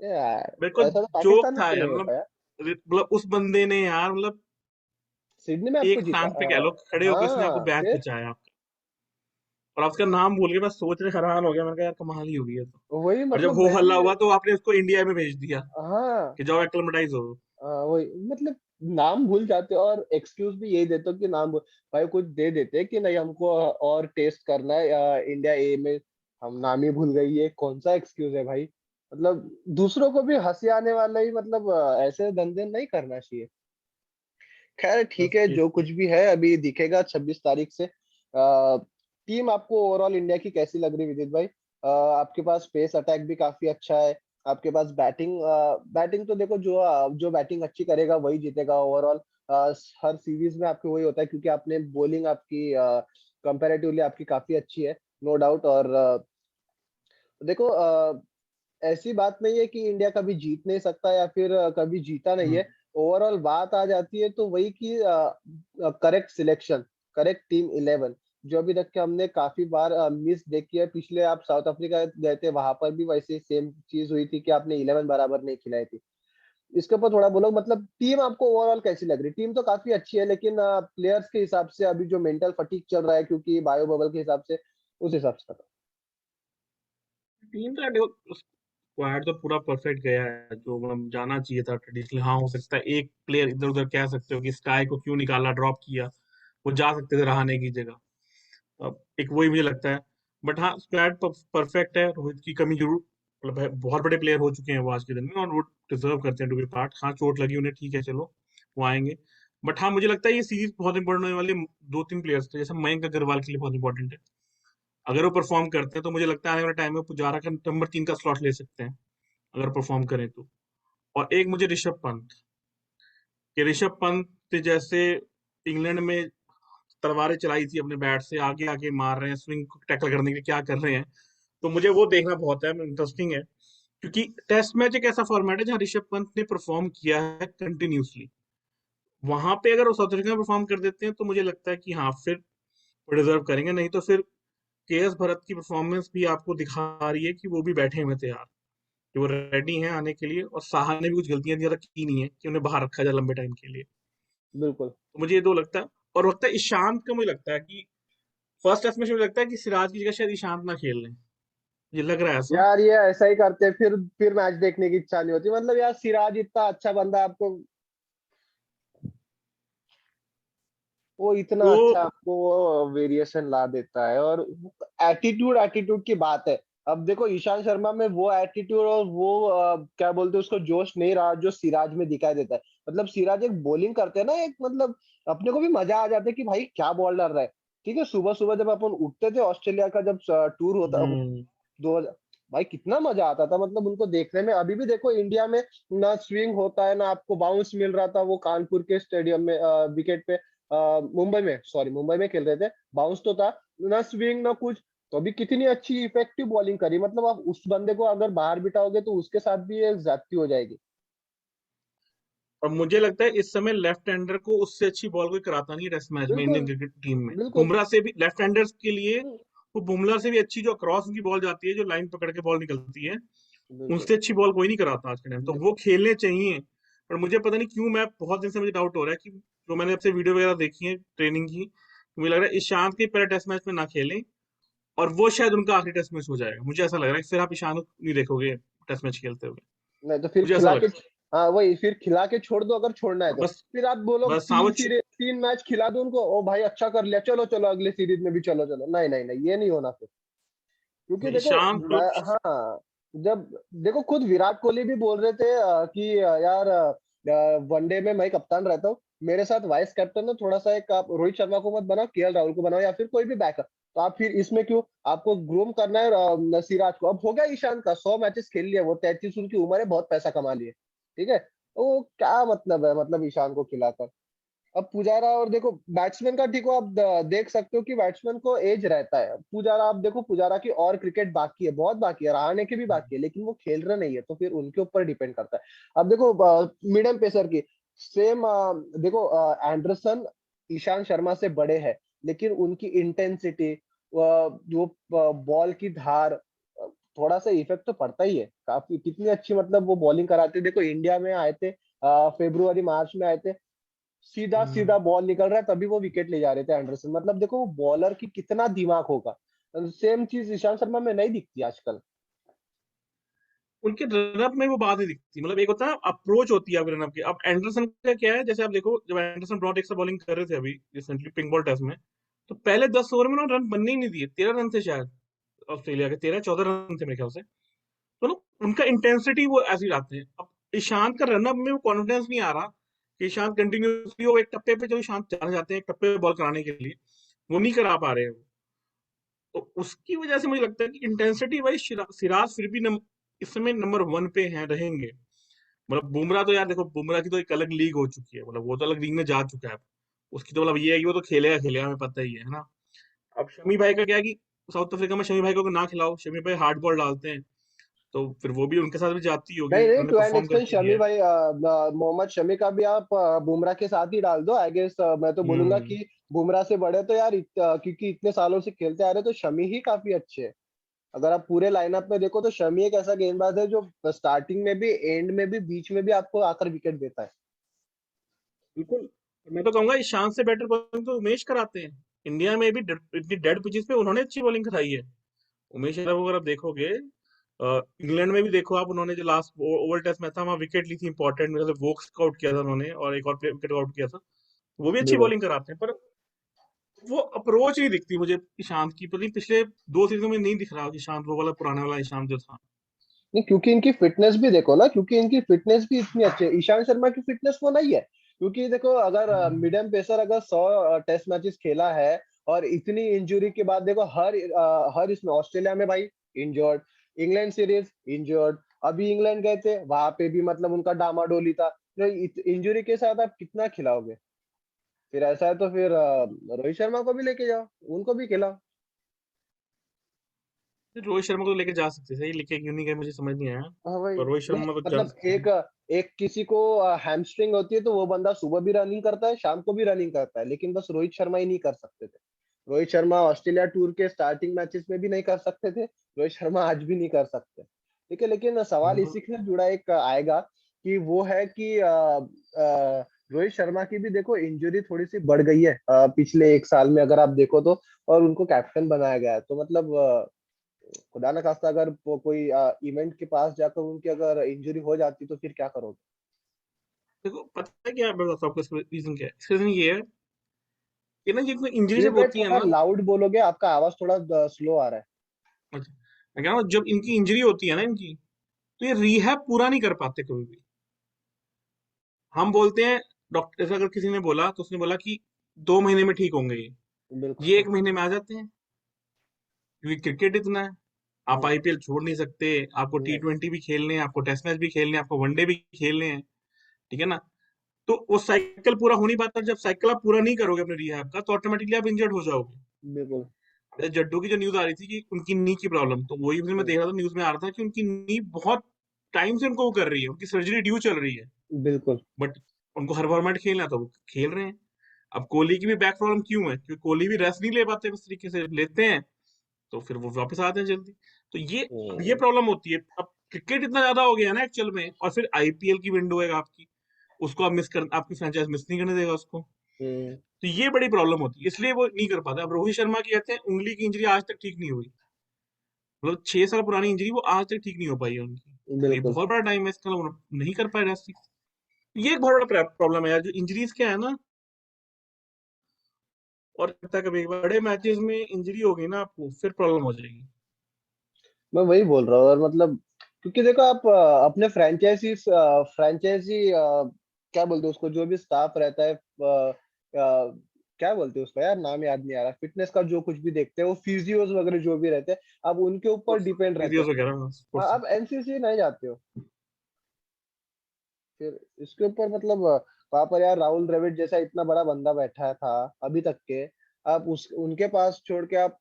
यार मेरे को ऐसा तो जोक पाकिस्तान में था भी यार, नहीं होता यार। मतलब उस बंदे ने यार, मतलब सिडनी में आपको एक जीता, फैन पे कह लो खड़े होकर उसने आपको हाँ बैच फिर बचाया आपका। और आप उसका नाम भूल गए, मैं सोच रहे हैरान हो गया। मैंने कहा यार कमाल ही हो गई है तो। वही और जब मतलब हो मैं हल्ला भी, हुआ तो आपने उसको इंडिया में भेज दिया हाँ कि जाओ एक्लेमेटाइज हो। वही मतलब नाम भूल जाते हो और एक्सक्यूज भी यही देते हो कि नाम भाई कुछ दे देते कि नहीं हमको और टेस्ट करना है या इंडिया ए में, हम नाम ही भूल गए, ये कौन सा एक्सक्यूज है भाई। मतलब दूसरों को भी हंसी आने वाला ही मतलब ऐसे धंधे नहीं करना चाहिए। खैर ठीक बस है, ये। जो कुछ भी है अभी दिखेगा 26 तारीख से। टीम आपको ओवरऑल इंडिया की कैसी लग रही है विदित भाई? आपके पास पेस अटैक भी काफी अच्छा है, आपके पास बैटिंग, बैटिंग तो देखो जो बैटिंग अच्छी करेगा वही जीतेगा ओवरऑल। हर सीरीज में आपके वही होता है, क्योंकि आपने बॉलिंग आपकी कंपैरेटिवली आपकी काफी अच्छी है, नो डाउट। और देखो ऐसी बात नहीं है कि इंडिया कभी जीत नहीं सकता या फिर कभी जीता नहीं हम्म। है। ओवरऑल बात आ जाती है तो वही कि करेक्ट सिलेक्शन, करेक्ट टीम 11, जो अभी तक के हमने काफी बार मिस देखी है। पिछले आप साउथ अफ्रीका गए थे, वहां पर भी वैसे सेम चीज हुई थी कि आपने 11 बराबर नहीं खिलाई थी। इसके ऊपर थोड़ा बोलो, मतलब टीम आपको ओवरऑल कैसी लग रही? टीम तो काफी अच्छी है, लेकिन प्लेयर्स के हिसाब से अभी जो मेंटल फटीग चल रहा है, क्योंकि बायो बबल के हिसाब से, उस हिसाब से बताओ। टीम का देखो, स्क्वाड तो पूरा परफेक्ट गया है, जो मतलब जाना चाहिए था ट्रेडिशनली। हाँ, हो सकता है एक प्लेयर इधर उधर कह सकते हो कि स्काई को क्यों निकाला, ड्रॉप किया, वो जा सकते थे रहाने की जगह। अब एक वही मुझे लगता है। बट हाँ, स्क्वाड परफेक्ट है। रोहित की कमी जरूर, मतलब बहुत बड़े प्लेयर हो चुके हैं वो आज के दिन में, और वो डिजर्व करते हैं टू बी पार्ट। हाँ, चोट लगी उन्हें, ठीक है, चलो वो आएंगे। बट हाँ, मुझे लगता है ये सीरीज बहुत इंपॉर्टेंट होने वाली। दो तीन प्लेयर्स थे, जैसे मयंक अग्रवाल के लिए बहुत इंपॉर्टेंट है। अगर वो परफॉर्म करते हैं तो मुझे लगता है आने वाले टाइम में पुजारा का नंबर 3 का स्लॉट ले सकते हैं, अगर परफॉर्म करें तो। और एक मुझे ऋषभ पंत, कि ऋषभ पंत जैसे इंग्लैंड में तलवारें चलाई थी अपने बैट से, आगे आगे मार रहे हैं, स्विंग टैकल करने के लिए क्या कर रहे हैं। तो मुझे वो देखना बहुत है इंटरेस्टिंग है, क्योंकि टेस्ट मैच एक ऐसा फॉर्मेट है जहां ऋषभ पंत ने परफॉर्म किया है कंटिन्यूसली। वहां पे अगर वो साउथ अफ्रीका में परफॉर्म कर देते हैं तो मुझे लगता है कि हाँ, फिर वो डिजर्व करेंगे। नहीं तो फिर केएस भरत की परफॉर्मेंस भी आपको दिखा रही है कि वो भी बैठे हुए थे यार, कि वो रेडी हैं आने के लिए, और साहा ने भी कुछ गलतियां ज्यादा की नहीं है कि उन्हें बाहर रखा जाए लंबे टाइम के लिए। बिल्कुल। तो मुझे ये दो लगता है। और लगता है ईशांत का, मुझे लगता है कि फर्स्ट टेस्ट में मुझे लगता है कि सिराज की जगह शायद ईशांत ना खेल लें, ये लग रहा है ऐसा। यार ये ऐसा ही करते हैं, फिर मैच देखने की इच्छा नहीं होती। मतलब यार, सिराज इतना अच्छा बंदा, आपको वो इतना तो अच्छा आपको वो वेरिएशन ला देता है। और एटीट्यूड एटीट्यूड की बात है। अब देखो, ईशांत शर्मा में वो एटीट्यूड और वो क्या बोलते हैं उसको, जोश नहीं रहा जो सिराज में दिखाई देता है। मतलब सिराज एक बॉलिंग करते हैं ना, एक मतलब अपने को भी मजा आ जाता है कि भाई क्या बॉल डाल रहा है। ठीक है, सुबह सुबह जब अपन उठते थे, ऑस्ट्रेलिया का जब टूर होता, हम्म, 2000, भाई कितना मजा आता था मतलब उनको देखने में। अभी भी देखो इंडिया में ना स्विंग होता है, ना आपको बाउंस मिल रहा था। वो कानपुर के स्टेडियम में विकेट पे, मुंबई में, सॉरी मुंबई में खेल रहे थे, बाउंस तो था, ना स्विंग ना कुछ। तो अभी कितनी अच्छी इफेक्टिव बॉलिंग करी। मतलब आप उस बंदे को अगर बाहर बिठाओगे तो उसके साथ भी ये ज्यादती हो जाएगी। और मुझे लगता है इस समय लेफ्ट हैंडर को उससे अच्छी बॉल कोई कराता नहीं है टेस्ट मैच में बिल्कुल। इंडियन क्रिकेट टीम में। बिल्कुल। बुमराह से भी लेफ्ट हैंडर्स के लिए, वो बुमराह से भी अच्छी जो क्रॉस की बॉल जाती है, जो लाइन पकड़ के बॉल निकलती है, बिल्कुल। उनसे अच्छी बॉल कोई नहीं कराता आज के टाइम। तो वो देखो। खेलने चाहिए। पर मुझे पता नहीं क्यों, मैं बहुत दिन से मुझे डाउट हो रहा है कि जो मैंने आपसे वीडियो वगैरह देखी है ट्रेनिंग की, तो मुझे लग रहा है ईशांत के पहले टेस्ट मैच में ना खेलें, और वो शायद उनका आखिरी टेस्ट मैच हो जाएगा। मुझे ऐसा लग रहा है कि फिर आप ईशांत को नहीं देखोगे टेस्ट मैच खेलते हुए। नहीं तो फिर मुझे ऐसा खिला के, लगता हाँ वही, फिर खिला के छोड़ दो अगर छोड़ना है है। तो। बस फिर आप बोलो बस हाँ, तीन सीरीज, 3 मैच खिला दो उनको, ओ भाई अच्छा कर लिया, चलो चलो अगले सीरीज में भी चलो चलो। नहीं नहीं नहीं, ये नहीं होना फिर। क्योंकि देखो, ईशांत तो हाँ, जब देखो खुद विराट कोहली भी बोल रहे थे कि यार वनडे में मैं कप्तान रहता हूँ, मेरे साथ वाइस कैप्टन है, थोड़ा सा एक आप रोहित शर्मा को मत बनाओ, केएल राहुल को बनाओ, या फिर कोई भी बैकअप। तो आप फिर इसमें क्यों, आपको ग्रूम करना है सिराज को। अब हो गया ईशान का 100 मैचेस खेल लिया, वो 33 उनकी उम्र है, बहुत पैसा कमा लिए। ठीक है, तो क्या मतलब है, मतलब ईशान को खिलाकर। अब पुजारा, और देखो बैट्समैन का, ठीक हो आप देख सकते हो कि बैट्समैन को एज रहता है। पुजारा आप देखो, पुजारा की और क्रिकेट बाकी है, बहुत बाकी है, रहाणे की भी बाकी है, लेकिन वो खेल रहे नहीं है, तो फिर उनके ऊपर डिपेंड करता है। अब देखो मिडल पेसर की सेम, देखो एंडरसन ईशांत शर्मा से बड़े हैं, लेकिन उनकी इंटेंसिटी, जो बॉल की धार, थोड़ा सा इफेक्ट तो पड़ता ही है। काफी कितनी अच्छी मतलब वो बॉलिंग कराते, देखो इंडिया में आए थे, फेब्रुवरी मार्च में आए थे, सीधा हम्म, सीधा बॉल निकल रहा है, तभी वो विकेट ले जा रहे थे एंडरसन। मतलब देखो वो बॉलर की कितना दिमाग होगा। सेम चीज ईशांत शर्मा में नहीं दिखती आजकल। उनके रनअप में वो बात नहीं दिखती। मतलब एक होता है अप्रोच होती है रनअप की। अब एंडरसन का क्या है, जैसे आप देखो, जब एंडरसन ब्रॉड एक से बॉलिंग कर रहे थे अभी रिसेंटली पिंक बॉल टेस्ट में, तो पहले 10 ओवर में उन्होंने रन बनने ही नहीं दिए। 13 रन थे शायद, ऑस्ट्रेलिया के 13-14 रन थे मेरे ख्याल से। तो ना, उनका इंटेंसिटी वो ऐसे ही लाते हैं। अब ईशांत का रनअप में वो कॉन्फिडेंस नहीं आ रहा कि ईशांत कंटिन्यूसली, वो एक टप्पे पे जो ईशांत जाना चाहते हैं, एक टप्पे पे बॉल कराने के लिए, वो नहीं करा पा रहे हैं वो। तो उसकी वजह से मुझे लगता है कि इंटेंसिटी वाइज सिराज फिर भी इस समय नंबर 1 पे हैं, रहेंगे। मतलब बुमराह तो यार देखो, बुमराह की तो एक अलग लीग हो चुकी है, मतलब वो तो अलग लीग में जा चुका है। उसकी तो मतलब ये है कि वो तो खेलेगा खेलेगा, हमें पता ही है ना। अब शमी भाई का क्या है कि साउथ अफ्रीका में शमी भाई को अगर ना खिलाओ, शमी भाई हार्ड बॉल डालते हैं, तो फिर वो भी उनके साथ भी जाती होगी, नहीं नहीं, उन्होंने टू एंड परफॉर्म एक्सटेंड करके दिया शमी है। भाई, मोहम्मद शमी का भी आप बुमराह के साथ ही डाल दो आई गेस। मैं तो बोलूंगा हम्म। कि बुमराह से बड़े तो यार क्योंकि इतने सालों से खेलते आ रहे तो शमी ही काफी अच्छे हैं। अगर आप पूरे लाइनअप में देखो तो शमी एक ऐसा गेंदबाज है जो स्टार्टिंग में भी, एंड में भी, बीच में भी आपको आकर विकेट देता है। बिल्कुल। मैं तो कहूंगा ईशान से बेटर बॉलिंग तो उमेश कराते हैं। इंडिया में भी इतनी डेड पिचेस पे उन्होंने अच्छी बॉलिंग कराई है। उमेश यादव को अगर आप देखोगे, इंग्लैंड में भी देखो आप, उन्होंने जो लास्ट ओवल टेस्ट में था वहां विकेट ली थी इंपॉर्टेंट, मेरे से वोक्स आउट किया था उन्होंने और एक और विकेट आउट किया था। वो भी अच्छी बिल्कुल। बॉलिंग कराते हैं, पर वो अप्रोच नहीं दिखती मुझे ईशांत की। पता नहीं पिछले 2 सीजन में नहीं दिख रहा ईशांत, वो वाला पुराने वाला ईशांत जो था। नहीं, क्योंकि इनकी फिटनेस भी देखो ना, क्योंकि इनकी फिटनेस भी इतनी अच्छी है। ईशांत शर्मा की फिटनेस वो नहीं है, क्योंकि देखो अगर हम्म। मिडियम पेसर अगर 100 टेस्ट मैचेस खेला है और इतनी इंजरी के बाद देखो हर इसमें ऑस्ट्रेलिया में भाई इंजर्ड, इंग्लैंड सीरीज इंजर्ड, अभी इंग्लैंड गए थे वहां पे भी मतलब उनका डामाडोली था। तो इंजरी के साथ आप कितना खिलाओगे? फिर ऐसा है तो फिर रोहित शर्मा को भी लेके जाओ, उनको भी खिलाओ। रोहित शर्मा को तो लेके जा सकते थे, लेके क्यों नहीं गए मुझे समझ नहीं आया। हाँ भाई। पर रोहित नहीं शर्मा को जा मतलब सकते थे। एक एक किसी को हैमस्ट्रिंग होती है तो वो बंदा सुबह भी रनिंग करता है, शाम को भी रनिंग करता है, लेकिन बस रोहित शर्मा ही नहीं कर सकते थे। रोहित शर्मा ऑस्ट्रेलिया टूर के स्टार्टिंग मैचेस में भी नहीं कर सकते थे, रोहित शर्मा आज भी नहीं कर सकते। ठीक है, लेकिन सवाल हम्म। इसी से जुड़ा एक आएगा कि वो है कि रोहित शर्मा की भी देखो इंजरी थोड़ी सी बढ़ गई है पिछले एक साल में अगर आप देखो तो। और उनको कैप्टन बनाया गया है तो मतलब खुदा ना खास्ता अगर कोई इवेंट के पास जाकर उनकी अगर इंजरी हो जाती तो फिर क्या करोगे? देखो पता है क्या, मैं बताता हूँ आपको इसका रीजन क्या है। इसका रीजन ये है कि ना, जिनको इंजरी विवेक जब भाई होती है थोड़ा ना। लाउड बोलोगे, आपका आवाज थोड़ा स्लो आ रहा है। अच्छा, मैं कह रहा हूँ जब इनकी इंजरी होती है ना इनकी, तो ये रिहैब पूरा नहीं कर पाते कभी भी। हम बोलते हैं, डॉक्टर से अगर किसी ने बोला तो उसने बोला कि 2 महीने में ठीक होंगे ये बिल्कुल। 1 महीने में आ जाते हैं। क्योंकि क्रिकेट इतना है, आप हम्म, आईपीएल छोड़ नहीं सकते, आपको टी नहीं। ट्वेंटी भी खेलने हैं, आपको टेस्ट मैच भी खेलने हैं, आपको वनडे भी खेलने हैं। ठीक है ना। तो वो साइकिल पूरा हो नहीं पाता। जब साइकिल आप पूरा नहीं करोगे अपने रिहैब का, तो ऑटोमेटिकली आप इंजर्ड हो जाओगे। बिल्कुल। जैसे जड्डू की जो न्यूज आ रही थी कि उनकी नी की प्रॉब्लम, तो वही मैं हम्म, देख रहा था, न्यूज में आ रहा था कि उनकी नी बहुत टाइम से उनको वो कर रही है, उनकी सर्जरी ड्यू चल रही है। बिल्कुल। बट उनको हर फॉर्मेट खेलना है तो वो खेल रहे हैं। अब कोहली की भी बैक प्रॉब्लम क्यों है? क्योंकि कोहली भी रेस्ट नहीं ले पाते उस तरीके से, लेते हैं तो फिर वो वापस आते हैं जल्दी। तो ये अब ये हम्म, प्रॉब्लम होती है। अब क्रिकेट इतना ज्यादा हो गया है ना एक्चुअल में, और फिर आईपीएल की विंडो है आपकी, उसको आप मिस कर, आपकी फ्रेंचाइज मिस नहीं करने देगा उसको। हम्म, तो ये बड़ी प्रॉब्लम होती है, इसलिए वो नहीं कर पाता। अब रोहित शर्मा की कहते हैं उंगली की इंजरी आज तक ठीक नहीं हुई, मतलब 6 साल पुरानी इंजरी वो आज तक ठीक नहीं हो पाई है उनकी। तो ये बिल्कुल। बहुत बड़ा टाइम है इसका, वो नहीं कर पाए रेस्ट। ये एक बहुत बड़ा प्रॉब्लम है यार, जो इंजरीज क्या है ना। और लगता है कभी बड़े मैचेस में इंजरी हो गई ना आपको, फिर प्रॉब्लम हो जाएगी। मैं वही बोल रहा हूँ और मतलब क्योंकि देखो आप अपने फ्रेंचाइजी क्या बोलते हैं उसको, जो भी स्टाफ रहता है क्या बोलते हैं उसका यार, नाम याद नहीं आ रहा, फिटनेस का जो कुछ भी देखते हैं वो फिजियोज वगैरह जो भी रहते हैं, अब उनके ऊपर डिपेंड रहते वीडियोस हैं। वगैरह हाँ, स्पोर्ट्स। अब एनसीसी नहीं जाते हो फिर इसके ऊपर मतलब वहां पर यार राहुल द्रविड़ जैसा इतना बड़ा बंदा बैठा था अभी तक के, आप उस उनके पास छोड़ के आप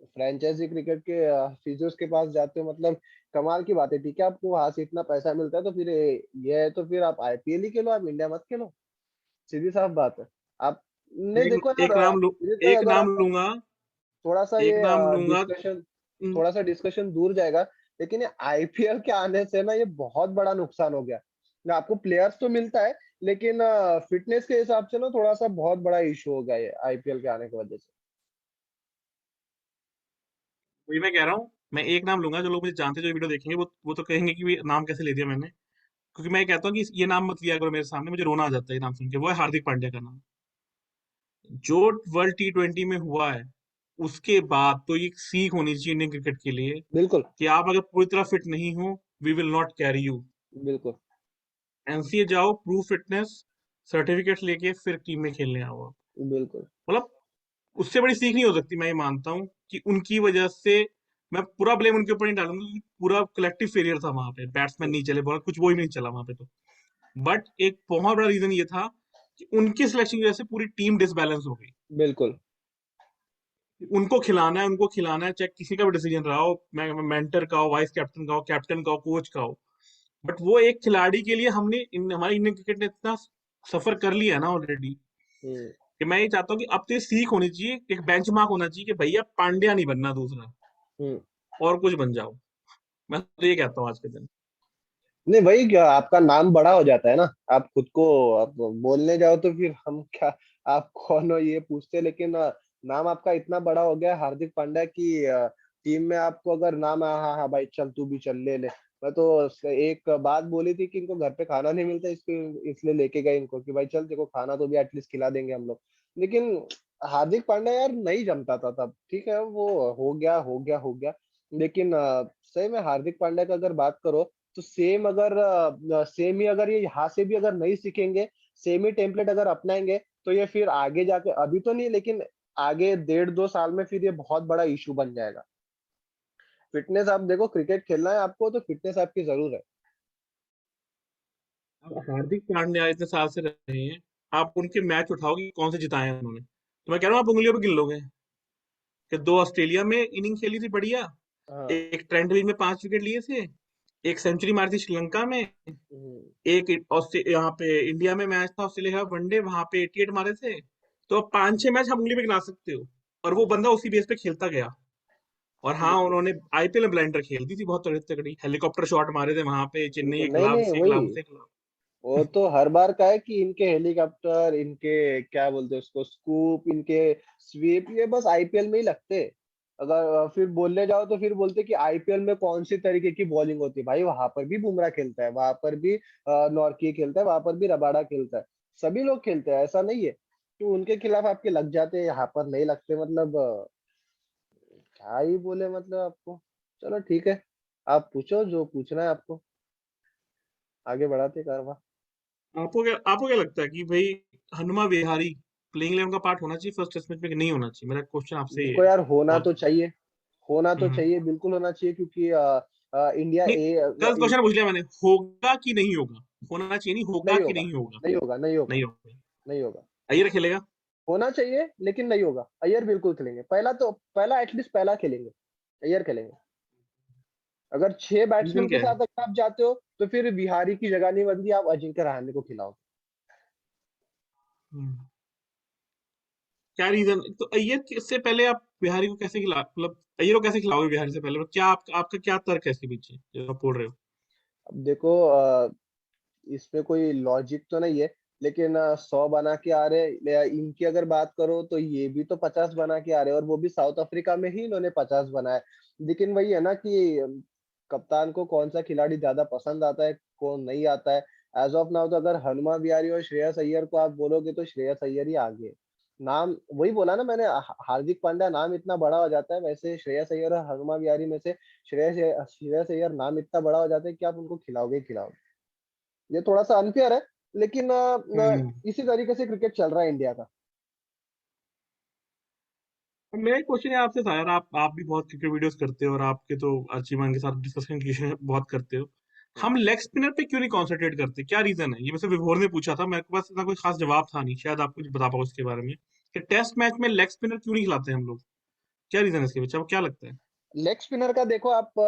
फ्रेंचाइजी क्रिकेट के फिजियोस के पास जाते हो, मतलब कमाल की बात है। ठीक है, आपको वहां से इतना पैसा मिलता है तो फिर ये है तो फिर आप आईपीएल ही खेलो, आप इंडिया मत खेलो। सीधी साफ बात है। आप नहीं एक देखो यार, एक नाम लू, विनीत भाई एक अगर नाम आप लूंगा, थोड़ा सा एक ये नाम लूंगा। डिस्कशन थोड़ा सा डिस्कशन दूर जाएगा, लेकिन ये आईपीएल के आने से ना ये बहुत बड़ा नुकसान हो गया ना। आपको प्लेयर्स तो मिलता है, लेकिन फिटनेस के हिसाब से ना थोड़ा सा बहुत बड़ा इशू हो गया ये आईपीएल के आने की वजह से। वही मैं कह रहा हूँ, मैं एक नाम लूंगा, जो लोग मुझे जानते हैं, जो वीडियो देखेंगे वो तो कहेंगे कि ये नाम कैसे ले दिया मैंने। क्योंकि मैं कहता हूँ कि ये नाम मत लिया करो मेरे सामने, मुझे रोना आ जाता है ये नाम सुन के। वो है हार्दिक पांड्या का नाम। जो वर्ल्ड T20 में हुआ है, उसके बाद तो ये एक सीख होनी चाहिए इंडियन क्रिकेट के लिए बिल्कुल। कि आप अगर पूरी तरह फिट नहीं हो, we will not carry you. बिल्कुल। एनसीए जाओ, प्रूव फिटनेस सर्टिफिकेट लेके फिर टीम में खेलने आओ आप। बिल्कुल। मतलब उससे बड़ी सीख नहीं हो सकती। मैं ये मानता हूँ कि उनकी वजह से, मैं पूरा ब्लेम उनके ऊपर नहीं डालूंगा क्योंकि पूरा कलेक्टिव फेलियर था वहां पे। बैट्समैन नहीं चले, बॉलर कुछ, वो ही नहीं चला वहां पे तो। बट एक बहुत बड़ा रीजन ये था कि उनकी सिलेक्शन की वजह से पूरी टीम डिसबैलेंस हो गई। बिल्कुल। उनको खिलाना है, चाहे किसी का भी डिसीजन रहा हो, मेंटर का हो, वाइस कैप्टन का हो, कैप्टन का हो, कोच का हो। बट वो एक खिलाड़ी के लिए हमारी इंडियन क्रिकेट ने इतना सफर कर लिया है ना ऑलरेडी, हम्म। कि मैं ये चाहता हूँ कि अब तो ये सीख होनी चाहिए, एक बेंचमार्क होना चाहिए कि भैया पांड्या नहीं बनना दूसरा, हम्म। और कुछ बन जाओ। मैं तो ये कहता हूँ आज के दिन। नहीं, वही क्या, आपका नाम बड़ा हो जाता है ना, आप खुद को आप बोलने जाओ तो फिर हम क्या, आप कौन हो ये पूछते, लेकिन नाम आपका इतना बड़ा हो गया हार्दिक पांड्या की टीम में आपको अगर नाम, हाँ हाँ हाँ भाई चल तू भी चल ले ले। मैं तो एक बात बोली थी कि इनको घर पे खाना नहीं मिलता, इसको इसलिए लेके गए इनको कि भाई चल देखो खाना तो भी एटलीस्ट खिला देंगे हम लोग। लेकिन हार्दिक पांड्या यार नहीं जमता था तब, ठीक है वो हो गया हो गया हो गया। लेकिन सही में हार्दिक पांड्या का अगर बात करो तो सेम ही अगर ये यहाँ से भी अगर नहीं सीखेंगे, सेम ही टेम्पलेट अगर अपनाएंगे, तो ये फिर आगे जाके, अभी तो नहीं लेकिन आगे 1.5-2 साल में फिर ये बहुत बड़ा इशू बन जाएगा। फिटनेस आप देखो, क्रिकेट खेलना है आपको तो फिटनेस आपकी जरूर है। अब हार्दिक पांड्या इतने साल से रहे हैं, आप उनके मैच उठाओगे कौन से जिताए हैं उन्होंने, तो मैं कह रहा हूँ आप उंगलियों पे गिन लोगे। कि दो ऑस्ट्रेलिया में इनिंग खेली थी बढ़िया, हाँ। एक ट्रेंट ब्रिज में 5 विकेट लिए थे, एक सेंचुरी मारी थी श्रीलंका में, हम्म। एक यहाँ पे इंडिया में मैच था ऑस्ट्रेलिया का वनडे, वहां पे 88 मारे थे। तो अब 5-6 मैच हम उंगली पे गिना सकते हो, और वो बंदा उसी बेस पे खेलता गया। और हाँ, बिल्कुल उन्होंने आईपीएल में ब्लेंडर खेल दी थी, बहुत तगड़ी तगड़ी हेलीकॉप्टर शॉट मारे थे वहां पे, चेन्नई बिल्कुल, के नहीं खिलाफ, नहीं उसके वही, खिलाफ, उसके खिलाफ। वो तो हर बार का है कि इनके हेलीकॉप्टर, इनके क्या बोलते हैं उसको, स्कूप, इनके स्वीप, ये बस आईपीएल में ही लगते। अगर फिर बोलने जाओ तो फिर बोलते कि आईपीएल में कौन सी तरीके की बॉलिंग होती है, भाई वहां पर भी बुमराह खेलता है, वहां पर भी नॉर्की खेलता है, वहां पर भी रबाडा खेलता है, सभी लोग खेलते हैं, ऐसा नहीं है। तो उनके खिलाफ आपके लग जाते हैं, यहाँ पर नहीं लगते, मतलब क्या ही बोले मतलब आपको। चलो ठीक है, आप पूछो जो पूछना है आपको, आगे बढ़ाते कारवा। आपको क्या लगता है कि भाई हनुमा विहारी प्लेइंग 11 का पार्ट होना चाहिए फर्स्ट टेस्ट मैच में कि नहीं होना चाहिए? मेरा क्वेश्चन आपसे ये देखो है। यार, होना बहुत। तो चाहिए, होना तो हम्म। चाहिए, बिल्कुल होना चाहिए, क्योंकि इंडिया नहीं, गलत क्वेश्चन पूछ लिया मैंने, होगा कि नहीं होगा? होना चाहिए, नहीं होगा नहीं कि होगा, नहीं होगा? नहीं होगा, नहीं होगा, नहीं होगा। नहीं होगा। अय्यर खेलेगा? होना चाहिए लेकिन नहीं होगा, अय्यर बिल्कुल खेलेंगे, पहला एटलीस्ट पहला खेलेंगे, अय्यर खेलेंगे। अगर 6 बैट्समैन रीजन के क्या है? साथ अगर आप जाते हो तो फिर बिहारी की जगह नहीं बनती, आप अजिंक्य रहाणे को खिलाओ। हम्म, क्या रीजन? तो से पहले आप बिहारी को कैसे खिला, मतलब अय्यर को कैसे खिलाओगे बिहारी से पहले? मतलब क्या आपका क्या तर्क है इसके पीछे जो आप बोल रहे हो? अब देखो इसमें कोई लॉजिक तो नहीं है, लेकिन 100 बना के आ रहे, इनकी अगर बात करो तो ये भी तो 50 बना के आ रहे, और वो भी साउथ अफ्रीका में ही इन्होंने 50 बनाए। लेकिन वही है ना कि कप्तान को कौन सा खिलाड़ी ज्यादा पसंद आता है, कौन नहीं आता है। एज ऑफ नाउ तो अगर हनुमा विहारी और श्रेयस अय्यर को आप बोलोगे तो श्रेयस अय्यर ही आगे है। नाम वही बोला ना मैंने, हार्दिक पांड्या नाम इतना बड़ा हो जाता है, वैसे श्रेयस अय्यर और हनुमा विहारी में से श्रेयस श्रेयस अय्यर नाम इतना बड़ा हो जाता है कि आप उनको खिलाओगे ही खिलाओगे। ये थोड़ा सा अनफेयर है, लेकिन हम्म। इसी तरीके से क्रिकेट चल रहा है इंडिया का। अब मेरा एक क्वेश्चन है आपसे था यार, आप भी बहुत क्रिकेट वीडियोस करते हो, और आपके तो अर्चिमान के साथ डिस्कशन बहुत करते हो। हम लेग स्पिनर पे क्यों नहीं कॉन्सेंट्रेट करते? क्या रीजन है? ये मुझसे विभोर ने पूछा था, मेरे पास इतना कोई खास जवाब था नहीं, शायद आप कुछ बता पाओ इसके बारे में, कि टेस्ट मैच में लेग स्पिनर क्यों नहीं खिलाते हम लोग? क्या रीजन है इसके पीछे, आपको क्या लगता है? लेग स्पिनर का देखो आप,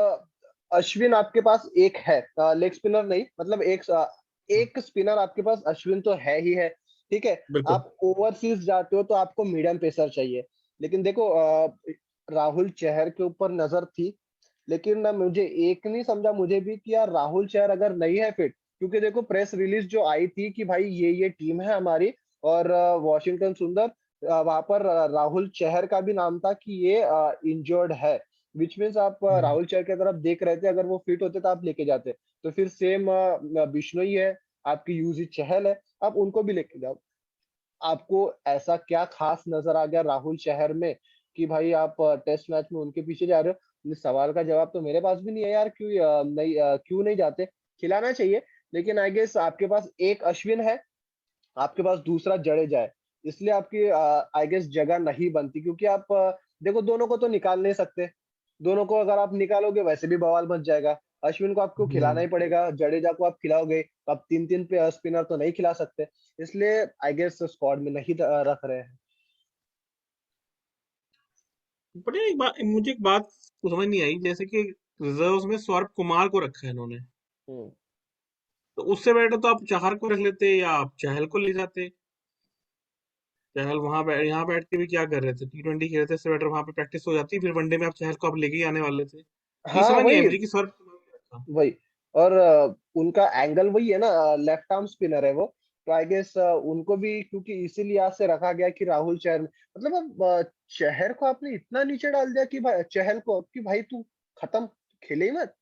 अश्विन आपके पास एक है, लेग स्पिनर नहीं, मतलब एक स्पिनर आपके पास अश्विन तो है ही है, ठीक है। बिल्कुल। आप ओवरसीज जाते हो तो आपको मीडियम पेसर चाहिए। लेकिन देखो राहुल चहर के ऊपर नजर थी, लेकिन ना मुझे एक नहीं समझा मुझे भी कि यार राहुल चहर अगर नहीं है फिट, क्योंकि देखो प्रेस रिलीज जो आई थी कि भाई ये टीम है हमारी, और वॉशिंगटन सुंदर, वहां पर राहुल चहर का भी नाम था कि ये इंजर्ड है, विच मीन्स आप हम्म। राहुल चहर की तरफ देख रहे थे, अगर वो फिट होते तो आप लेके जाते। तो फिर सेम बिश्नोई है, आपकी यूजी चहल है, आप उनको भी लेके जाओ। आपको ऐसा क्या खास नजर आ गया राहुल चहर में कि भाई आप टेस्ट मैच में उनके पीछे जा रहे हो? इस सवाल का जवाब तो मेरे पास भी नहीं है यार, क्यों नहीं जाते? खिलाना चाहिए, लेकिन आई गेस आपके पास एक अश्विन है, आपके पास दूसरा जडेजा है, इसलिए आपकी आई गेस जगह नहीं बनती, क्योंकि आप देखो दोनों को तो निकाल नहीं सकते, दोनों को अगर आप निकालोगे वैसे भी बवाल मच जाएगा। अश्विन को आपको खिलाना हम्म। ही पड़ेगा, जडेजा को आप खिलाओगे तो आप तीन तीन पे स्पिनर तो नहीं खिला सकते, इसलिए आई गेस स्क्वाड में नहीं रख रहे हैं। बट एक बात, मुझे एक बात को समझ नहीं आई, जैसे कि रिजर्व में सौरभ कुमार को रखा है इन्होंने, हम्म। तो उससे बेटर तो आप चाहर को रख लेते या आप चहल को ले जाते। चहल यहाँ बैठ के भी क्या कर रहे थे, T20 खेल रहे थे, इससे बेटर वहां पे प्रैक्टिस हो जाती, फिर वनडे में आप चहल को आप लेके ही आने वाले थे। ये हाँ समझ नहीं आई वही मुझे कि सौरभ कुमार को रखा। वही। और उनका एंगल वही है ना, लेफ्ट आर्म स्पिनर है वो। तो आई गेस उनको भी क्योंकि इसी लिहाज से रखा गया कि राहुल चहर, मतलब अब चहर को आपने इतना नीचे डाल दिया कि भाई चहल को कि भाई तू खत्म, खेले ही मत,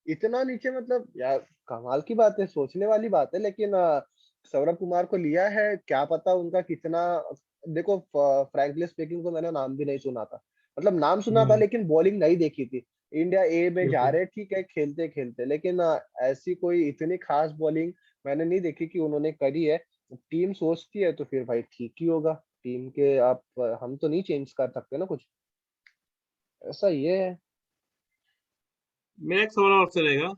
इतना नीचे, मतलब यार कमाल की बात है, सोचने वाली बात है। लेकिन सौरभ कुमार को लिया है, क्या पता उनका कितना। देखो फ्रैंकली स्पीकिंग तो मैंने नाम भी नहीं सुना था, मतलब नाम सुना था हम्म। लेकिन बॉलिंग नहीं देखी थी। इंडिया ए में जा बिल्कुल। रहे ठीक है खेलते खेलते, लेकिन ऐसी कोई इतनी खास बॉलिंग मैंने नहीं देखी कि उन्होंने करी है। टीम सोचती है तो फिर भाई ठीक ही होगा, टीम के आप हम तो नहीं चेंज कर सकते ना कुछ, ऐसा ये है। मेरा एक सवाल और से रहेगा,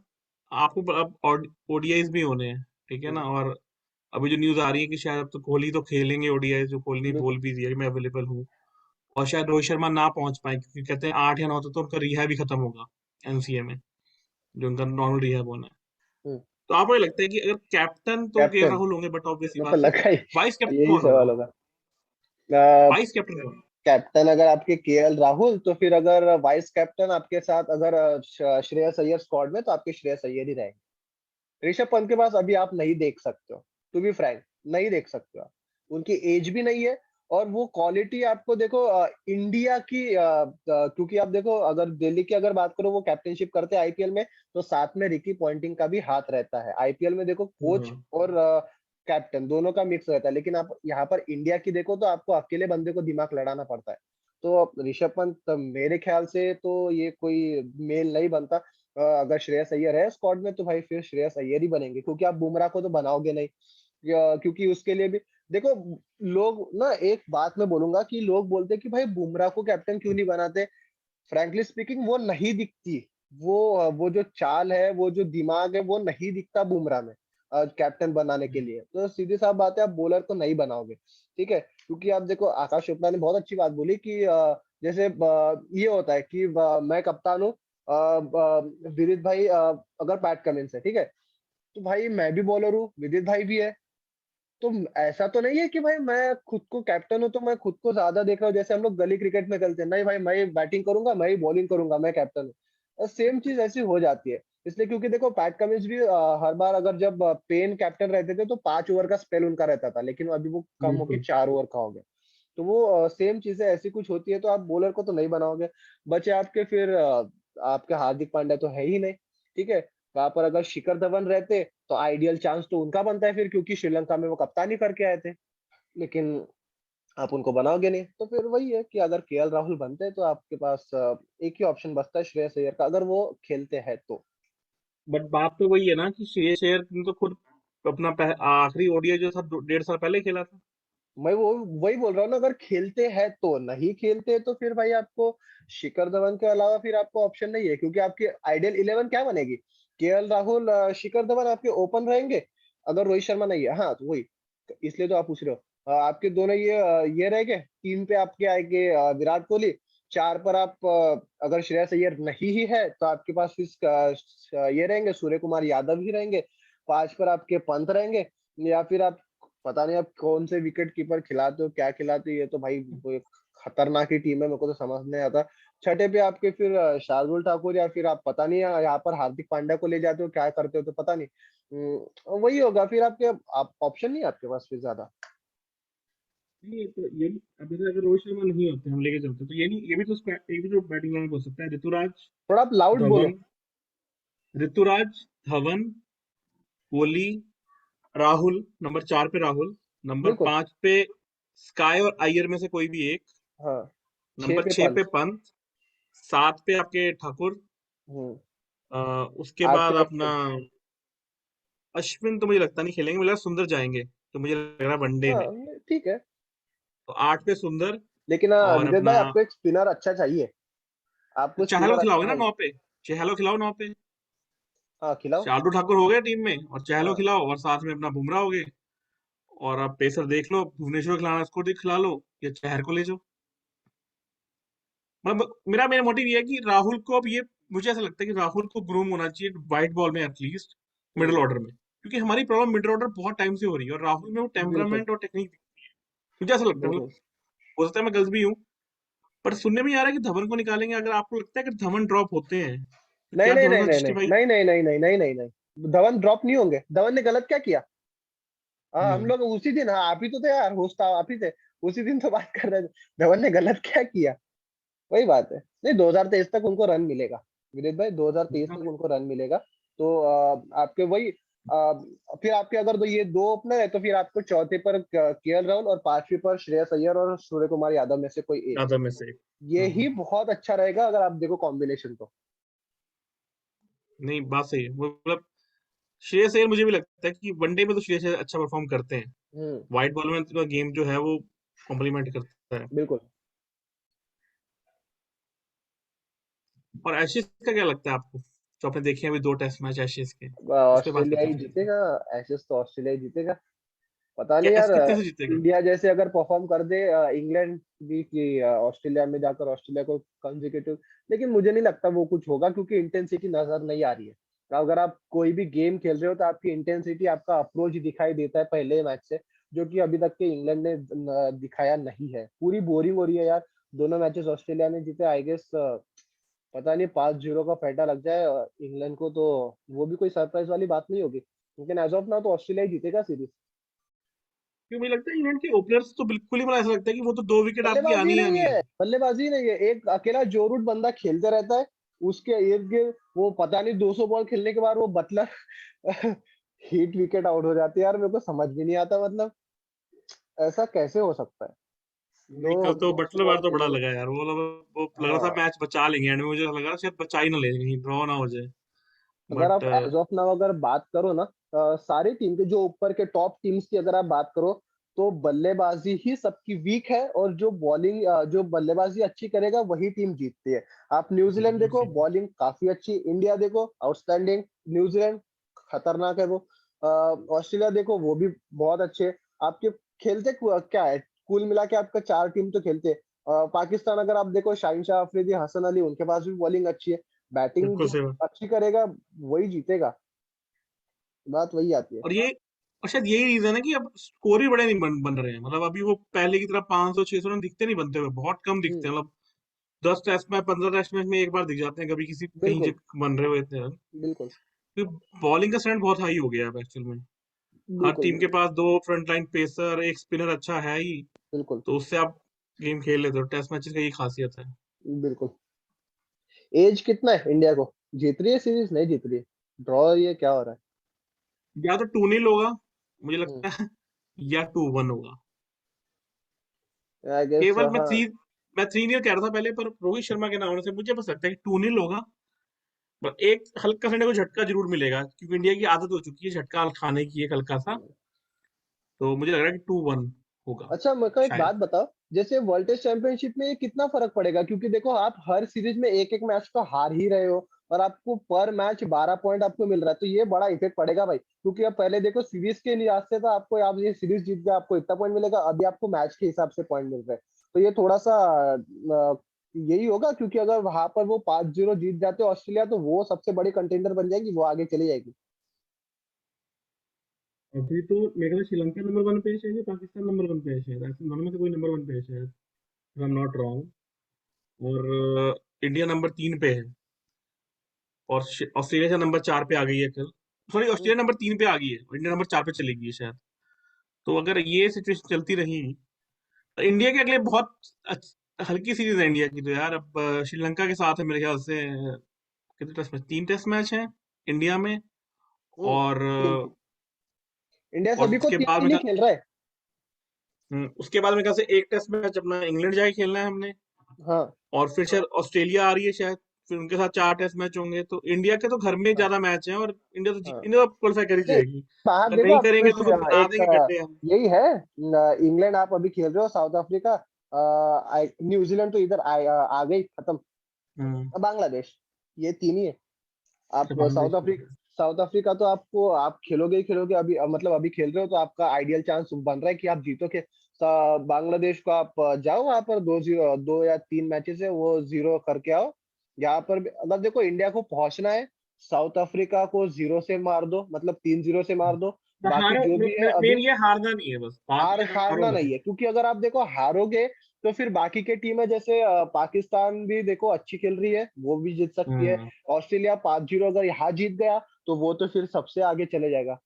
आपको अब ओडीआईज भी होने हैं, ठीक है ना, हम्म, और अभी जो न्यूज आ रही है कि शायद अब तो कोहली तो खेलेंगे ओडीआई, जो कोहली ने बिल्कुल। बोल भी दिया कि मैं अवेलेबल हूँ। और शायद रोहित शर्मा ना पहुंच पाए, क्योंकि कहते हैं 8 या 9 तो उनका रिहा भी खत्म होगा एनसीए में, जो उनका नॉर्मल रिहा होना है। हम्म। तो आपको ये लगता है कि अगर कैप्टन तो के कैप्टन, राहुल होंगे, बट ऑब्वियस सी मेरे को बात है, लगा ही वाइस कैप्टन यही कौन होगा? सवाल होगा। अ, वाइस कैप्टन कौन? कैप्टन अगर आपके केएल राहुल, तो फिर अगर वाइस कैप्टन आपके साथ अगर श्रेयस अय्यर स्क्वाड में, तो आपके श्रेयस अय्यर ही रहेंगे। ऋषभ पंत के पास अभी आप नहीं देख सकते हो, टू बी फ्रैंक नहीं देख सकते हो आप। उनकी एज भी नहीं है, और वो क्वालिटी आपको देखो इंडिया की क्योंकि आप देखो अगर दिल्ली की अगर बात करो, वो कैप्टनशिप करते हैं आईपीएल में, तो साथ में रिकी पॉन्टिंग का भी हाथ रहता है आईपीएल में, देखो कोच हाँ। और कैप्टन दोनों का मिक्स रहता है। लेकिन आप यहाँ पर इंडिया की देखो तो आपको अकेले बंदे को दिमाग लड़ाना पड़ता है। तो अब ऋषभ पंत मेरे ख्याल से तो ये कोई मेल नहीं बनता। अगर श्रेयस अय्यर है स्क्वाड में तो भाई फिर श्रेयस अय्यर ही बनेंगे, क्योंकि आप बुमराह को तो बनाओगे नहीं। क्योंकि उसके लिए भी देखो, लोग ना एक बात मैं बोलूंगा कि लोग बोलते हैं कि भाई बुमराह को कैप्टन क्यों नहीं बनाते। फ्रैंकली स्पीकिंग वो नहीं दिखती, वो जो चाल है, वो जो दिमाग है, वो नहीं दिखता बुमराह में कैप्टन बनाने के लिए। तो सीधी साफ बात है, आप बॉलर को नहीं बनाओगे, ठीक है। क्योंकि आप देखो आकाश चोपड़ा ने बहुत अच्छी बात बोली कि जैसे ये होता है कि मैं कप्तान हूँ, विदित भाई अगर पैट कमिंस है ठीक है, तो भाई मैं भी बॉलर हूँ, विदित भाई भी है। तो ऐसा तो नहीं है कि भाई मैं खुद को कैप्टन हूं तो मैं खुद को ज्यादा देख रहा हूँ, जैसे हम लोग गली क्रिकेट में खेलते हैं, नहीं भाई मैं बैटिंग करूंगा, मैं ही बॉलिंग करूंगा, मैं कैप्टन हूँ। और सेम चीज ऐसी हो जाती है। इसलिए क्योंकि देखो पैट कमिंस भी हर बार अगर जब पेन कैप्टन रहते थे तो 5 ओवर का स्पेल उनका रहता था, लेकिन अभी वो कम होके बिल्कुल। 4 ओवर का हो गया। तो वो सेम चीजें ऐसी कुछ होती है, तो आप बॉलर को तो नहीं बनाओगे। बचे आपके फिर आपके हार्दिक पांड्या तो है ही नहीं, ठीक है। वहां पर अगर शिखर धवन रहते तो आइडियल चांस तो उनका बनता है फिर, क्योंकि श्रीलंका में वो कप्तानी करके आए थे। लेकिन आप उनको बनाओगे नहीं, तो फिर वही है कि अगर केएल राहुल बनते हैं तो आपके पास एक ही ऑप्शन बचता है श्रेयस अय्यर का, अगर वो खेलते हैं तो। बट बात तो वही है ना कि श्रेयस अय्यर ने तो खुद अपना आखिरी ओडीआई जो था 1.5 साल पहले खेला था। मैं वो वही बोल रहा हूँ ना, अगर खेलते हैं तो, नहीं खेलते तो फिर भाई आपको शिखर धवन के अलावा फिर आपको ऑप्शन नहीं है, क्योंकि आपकी आइडियल 11 क्या बनेगी? केएल राहुल शिखर धवन आपके ओपन रहेंगे, अगर रोहित शर्मा नहीं है, हाँ तो वही, तो इसलिए तो आप पूछ रहे हो। आपके दोनों ये रह गए, 3 पे आपके आएंगे विराट कोहली, 4 पर आप अगर श्रेयस अय्यर नहीं ही है तो आपके पास फिर ये रहेंगे सूर्य कुमार यादव ही रहेंगे, 5 पर आपके पंत रहेंगे, या फिर आप पता नहीं आप कौन से विकेट कीपर खिलाते हो, क्या खिलाते हो, ये तो भाई वो एक खतरनाक ही टीम है, मेरे को तो समझ नहीं आता। छठे पे आपके फिर शार्दुल ठाकुर, या फिर आप पता नहीं यहाँ पर हार्दिक पांड्या को ले जाते हो, क्या करते हो तो पता नहीं। वही होगा फिर आपके, आप ऑप्शन नहीं है आपके पास फिर ज्यादा। नहीं, तो ये भी, अभी तो अगर रोहित शर्मा नहीं होते, हम लेके चलते, तो ये नहीं, ये भी तो बैटिंग लाइन हो सकता है। ऋतुराज, थोड़ा आप लाउड बोलो। धवन, ऋतुराज, धवन, कोहली, राहुल, नंबर 4 पे राहुल, नंबर बिल्कुल। 5 पे स्काई और अय्यर में से कोई भी एक, हाँ। छह नंबर पे 6 पे पंत। पंत, 7 पे आपके ठाकुर, हम्म। उसके 8 बाद पे अपना अश्विन। अश्विन तो मुझे लगता नहीं खेलेंगे, मुझे लगा सुंदर जाएंगे, तो मुझे लग रहा है वनडे में। हाँ ठीक है। तो 8 पे सुंदर, लेकिन और विदेश अपना भाई आपको एक स्पिनर अच्छा चाहिए, आपको चहल को स्पिनर अच्छा खिलाओगे ना चाहिए। 9 पे, चहल को खिलाओ 9 पे। हाँ खिलाओ। शार्दुल ठाकुर हो गए टीम में, और चहल को हाँ खिलाओ, और साथ में अपना बुमराह हो गए। और आप पेसर देख लो, भुवनेश्वर को खिलाना, उसको खिला लो, या चहर को ले जाओ। मतलब मेरा मेरा मोटिव ये है कि राहुल को अब ये, मुझे ऐसा लगता है कि राहुल को ग्रूम होना चाहिए व्हाइट बॉल में एटलीस्ट, मिडिल हम्म, ऑर्डर में, क्योंकि हमारी प्रॉब्लम मिडिल ऑर्डर बहुत टाइम से हो रही है और राहुल में वो बिल्कुल टेम्परामेंट और टेक्निक, मुझे ऐसा लगता है, मतलब बिल्कुल। हो सकता है मैं गलत भी हूँ, पर सुनने में आ रहा है कि धवन को निकालेंगे। अगर आपको लगता है कि धवन ड्रॉप होते हैं तो नहीं क्या नहीं धवन नहीं का नहीं नहीं जस्टिफाई? नहीं नहीं नहीं नहीं नहीं नहीं नहीं, धवन ड्रॉप नहीं होंगे। धवन ने गलत क्या किया? हम हम्म। लोग उसी दिन, हाँ आप ही तो थे यार, होस्ट आप ही थे, उसी दिन तो बात कर रहे थे। धवन ने गलत क्या किया? वही बात है। नहीं, 2023 तक उनको रन मिलेगा विनीत भाई, 2023 तक उनको रन मिलेगा। तो आपके वही फिर आपके अगर तो ये दो ओपनर है, तो फिर आपको चौथे पर केएल राहुल और पांचवे पर श्रेयस अय्यर और सूर्य कुमार यादव में से कोई एक। ज्यादा में से। ये ही हम्म। बहुत अच्छा रहेगा अगर आप देखो कॉम्बिनेशन तो। नहीं, बात सही है, वो मतलब श्रेयस अय्यर मुझे भी लगता है कि वनडे में तो श्रेयस अय्यर अच्छा परफॉर्म करते हैं, हम्म, व्हाइट बॉल में तो गेम जो है वो कॉम्प्लीमेंट करता है। बिल्कुल। और एशेज का क्या लगता है आपको, जो आपने देखे हैं अभी 2 टेस्ट मैच एशेज के, उस पे बात ऑस्ट्रेलिया करते ही हैं थोड़ी सी। जीतेगा। एशेज तो ऑस्ट्रेलिया ही जीतेगा। पता नहीं गैस यार, कितने से जीतेगा? इंडिया जैसे अगर परफॉर्म कर दे इंग्लैंड भी कि ऑस्ट्रेलिया में जाकर ऑस्ट्रेलिया को कंसेक्यूटिव, लेकिन मुझे नहीं लगता वो कुछ होगा, क्योंकि इंटेंसिटी नजर नहीं आ रही है। अगर आप कोई भी गेम खेल रहे हो तो आपकी इंटेंसिटी, आपका अप्रोच दिखाई देता है पहले मैच से, जो कि अभी तक के इंग्लैंड ने दिखाया नहीं है। पूरी बोरिंग हो रही है यार। दोनों मैचेस ऑस्ट्रेलिया ने जीते, आई गेस पता नहीं 5-0 का फेटा लग जाए इंग्लैंड को, तो वो भी कोई सरप्राइज वाली बात नहीं होगी, लेकिन एज ऑफ नाउ तो ऑस्ट्रेलिया ही जीतेगा सीरीज। क्योंकि मुझे लगता है इंग्लैंड के ओपनर्स तो बिल्कुल ही, मुझे ऐसा लगता है कि वो तो 2 विकेट आपकी बल्लेबाजी आनी ही नहीं आनी है। है, बल्लेबाजी नहीं है। एक अकेला जो रूट बंदा खेलते रहता है, उसके इर्द गिर्द वो पता नहीं 200 बॉल खेलने के बाद वो बटलर हिट विकेट आउट हो जाती है यार। मेरे को समझ भी नहीं आता, मतलब ऐसा कैसे हो सकता है? नहीं, कल तो 200 बटलर बार बॉल तो बड़ा खेलने। लगा यार, वो लग रहा था हाँ, मैच बचा लेंगे एंड में, मुझे लगा था शायद बचा ही ना ले, कहीं ड्रॉ ना हो जाए। अगर आप बट एज ऑफ नाउ अगर बात करो ना, सारी टीम के जो ऊपर के टॉप टीम्स की अगर आप बात करो, तो बल्लेबाजी ही सबकी वीक है, और जो बॉलिंग जो बल्लेबाजी अच्छी करेगा वही टीम जीतती है। आप न्यूजीलैंड बिल्कुल देखो, सही। बॉलिंग काफी अच्छी, इंडिया देखो आउटस्टैंडिंग, न्यूजीलैंड खतरनाक है वो, ऑस्ट्रेलिया देखो वो भी बहुत अच्छे। आपके खेलते क्या है, कुल मिला के आपका 4 टीम तो खेलते हैं। पाकिस्तान अगर आप देखो, शाहिन शाह अफरीदी, हसन अली, उनके पास भी बॉलिंग अच्छी है। बैटिंग बिल्कुल जो सही बात। अच्छी करेगा वही जीतेगा। बात वही आती है। और ये, और शायद यही रीजन है कि अब स्कोर भी बड़े नहीं बन रहे हैं, मतलब अभी वो पहले की तरह 500-600 रन दिखते नहीं, बनते हुए बहुत कम दिखते हम्म, हैं, मतलब 10 टेस्ट मैच 15 टेस्ट मैच में एक बार दिख जाते हैं कभी किसी कहीं बिल्कुल बन रहे हुए इतने रन। बिल्कुल बॉलिंग का स्टैंड बहुत हाई हो गया है एक्चुअल में। हर बिल्कुल टीम के बिल्कुल पास 2 फ्रंट लाइन पेसर, एक स्पिनर अच्छा है ही, बिल्कुल तो उससे आप गेम खेल लेते हो। टेस्ट मैचेस का ये खासियत है। बिल्कुल। एज कितना है इंडिया को? जीत रही है सीरीज? नहीं जीत रही है, ड्रॉ हो रही है, क्या हो रहा या तो 2-0 होगा मुझे है? लगता है, या 2-1 होगा। आई गेस केवल हाँ। मैं 3-0 कह रहा था पहले, पर रोहित शर्मा के ना होने से मुझे बस लगता है कि 2-0 होगा। पर एक हल्का सा इंडिया को झटका जरूर मिलेगा, क्योंकि इंडिया की आदत हो चुकी है झटका खाने की, एक हल्का सा। तो मुझे लग रहा है कि 2-1 होगा अच्छा, मेरे को एक शायद। बात बताओ, जैसे वर्ल्ड टेस्ट चैंपियनशिप में ये कितना फर्क पड़ेगा? क्योंकि देखो आप हर सीरीज में एक एक मैच तो हार ही रहे हो, और आपको पर मैच 12 पॉइंट आपको मिल रहा है, तो ये बड़ा इफेक्ट पड़ेगा भाई। क्योंकि अब पहले देखो सीरीज के लिहाज से था आपको, आप ये सीरीज जीत गए आपको इतना पॉइंट मिलेगा, अभी आपको मैच के हिसाब से पॉइंट मिल रहे हैं। तो ये थोड़ा सा यही होगा, क्योंकि अगर वहां पर वो 5-0 जीत जाते ऑस्ट्रेलिया, तो वो सबसे बड़ी कंटेंडर बन जाएगी, वो आगे चली जाएगी। अभी तो मेरे ख्याल से श्रीलंका नंबर 1 पे है शायद, या पाकिस्तान नंबर 1 पे है शायद, ऐसे दोनों में से कोई नंबर 1 पे है शायद, आई एम नॉट रॉन्ग। और इंडिया नंबर 3 पे है, और ऑस्ट्रेलिया से नंबर 4 पे आ गई है कल। सॉरी, हम्म, ऑस्ट्रेलिया नंबर 3 पे आ गई है और इंडिया नंबर 4 पे चली गई है शायद। तो अगर ये सिचुएशन चलती रही तो इंडिया के अगले बहुत हल्की सीरीज है इंडिया की तो यार। अब श्रीलंका के साथ है मेरे ख्याल से, कितने टेस्ट मैच, 3 टेस्ट मैच हैं इंडिया में। हम्म, और तीन तीन। इंडिया और सभी को उसके तीन बाद तीन में ही खेल रहा है। उसके बाद में ख्याल से एक टेस्ट मैच अपना इंग्लैंड जाके खेलना है हमने। हाँ और फिर शायद ऑस्ट्रेलिया आ रही है शायद, फिर उनके साथ 4 टेस्ट मैच होंगे। तो इंडिया के तो घर में हाँ ज्यादा मैच हैं, और हाँ। इंडिया तो क्वालिफाई कर ही नहीं, जाएगी। बाहर अगर देखो नहीं आप करेंगे तो फिर बना एक देंगे गड्ढे हम। यही है। इंग्लैंड आप अभी खेल रहे हो, साउथ अफ्रीका, न्यूजीलैंड तो इधर आ गई खत्म। हम्म। बांग्लादेश, ये तीन ही है। आप अच्छा, बांग्लादेश साउथ भी अफ्रीका, है। साउथ अफ्रीका तो आपको आप खेलोगे ही खेलोगे अभी, मतलब अभी खेल रहे हो तो आपका आइडियल चांस बन रहा है कि आप जीतोगे। बांग्लादेश को आप जाओ वहां पर 2-0, 2 या 3 मैचेस है वो 0 करके आओ। यहाँ पर भी अगर देखो इंडिया को पहुंचना है, साउथ अफ्रीका को 0 से मार दो, मतलब 3-0 से मार दो। बाकी हारो, जो भी है मेन अभी ये हारना नहीं है, बस बात ये हारो हारना मत। नहीं है, क्योंकि अगर आप देखो हारोगे तो फिर बाकी के टीम है, जैसे पाकिस्तान भी देखो अच्छी खेल रही है, वो भी जीत सकती है। हम्म। ऑस्ट्रेलिया 5-0 अगर यहाँ जीत गया तो वो तो फिर सबसे आगे चले जाएगा।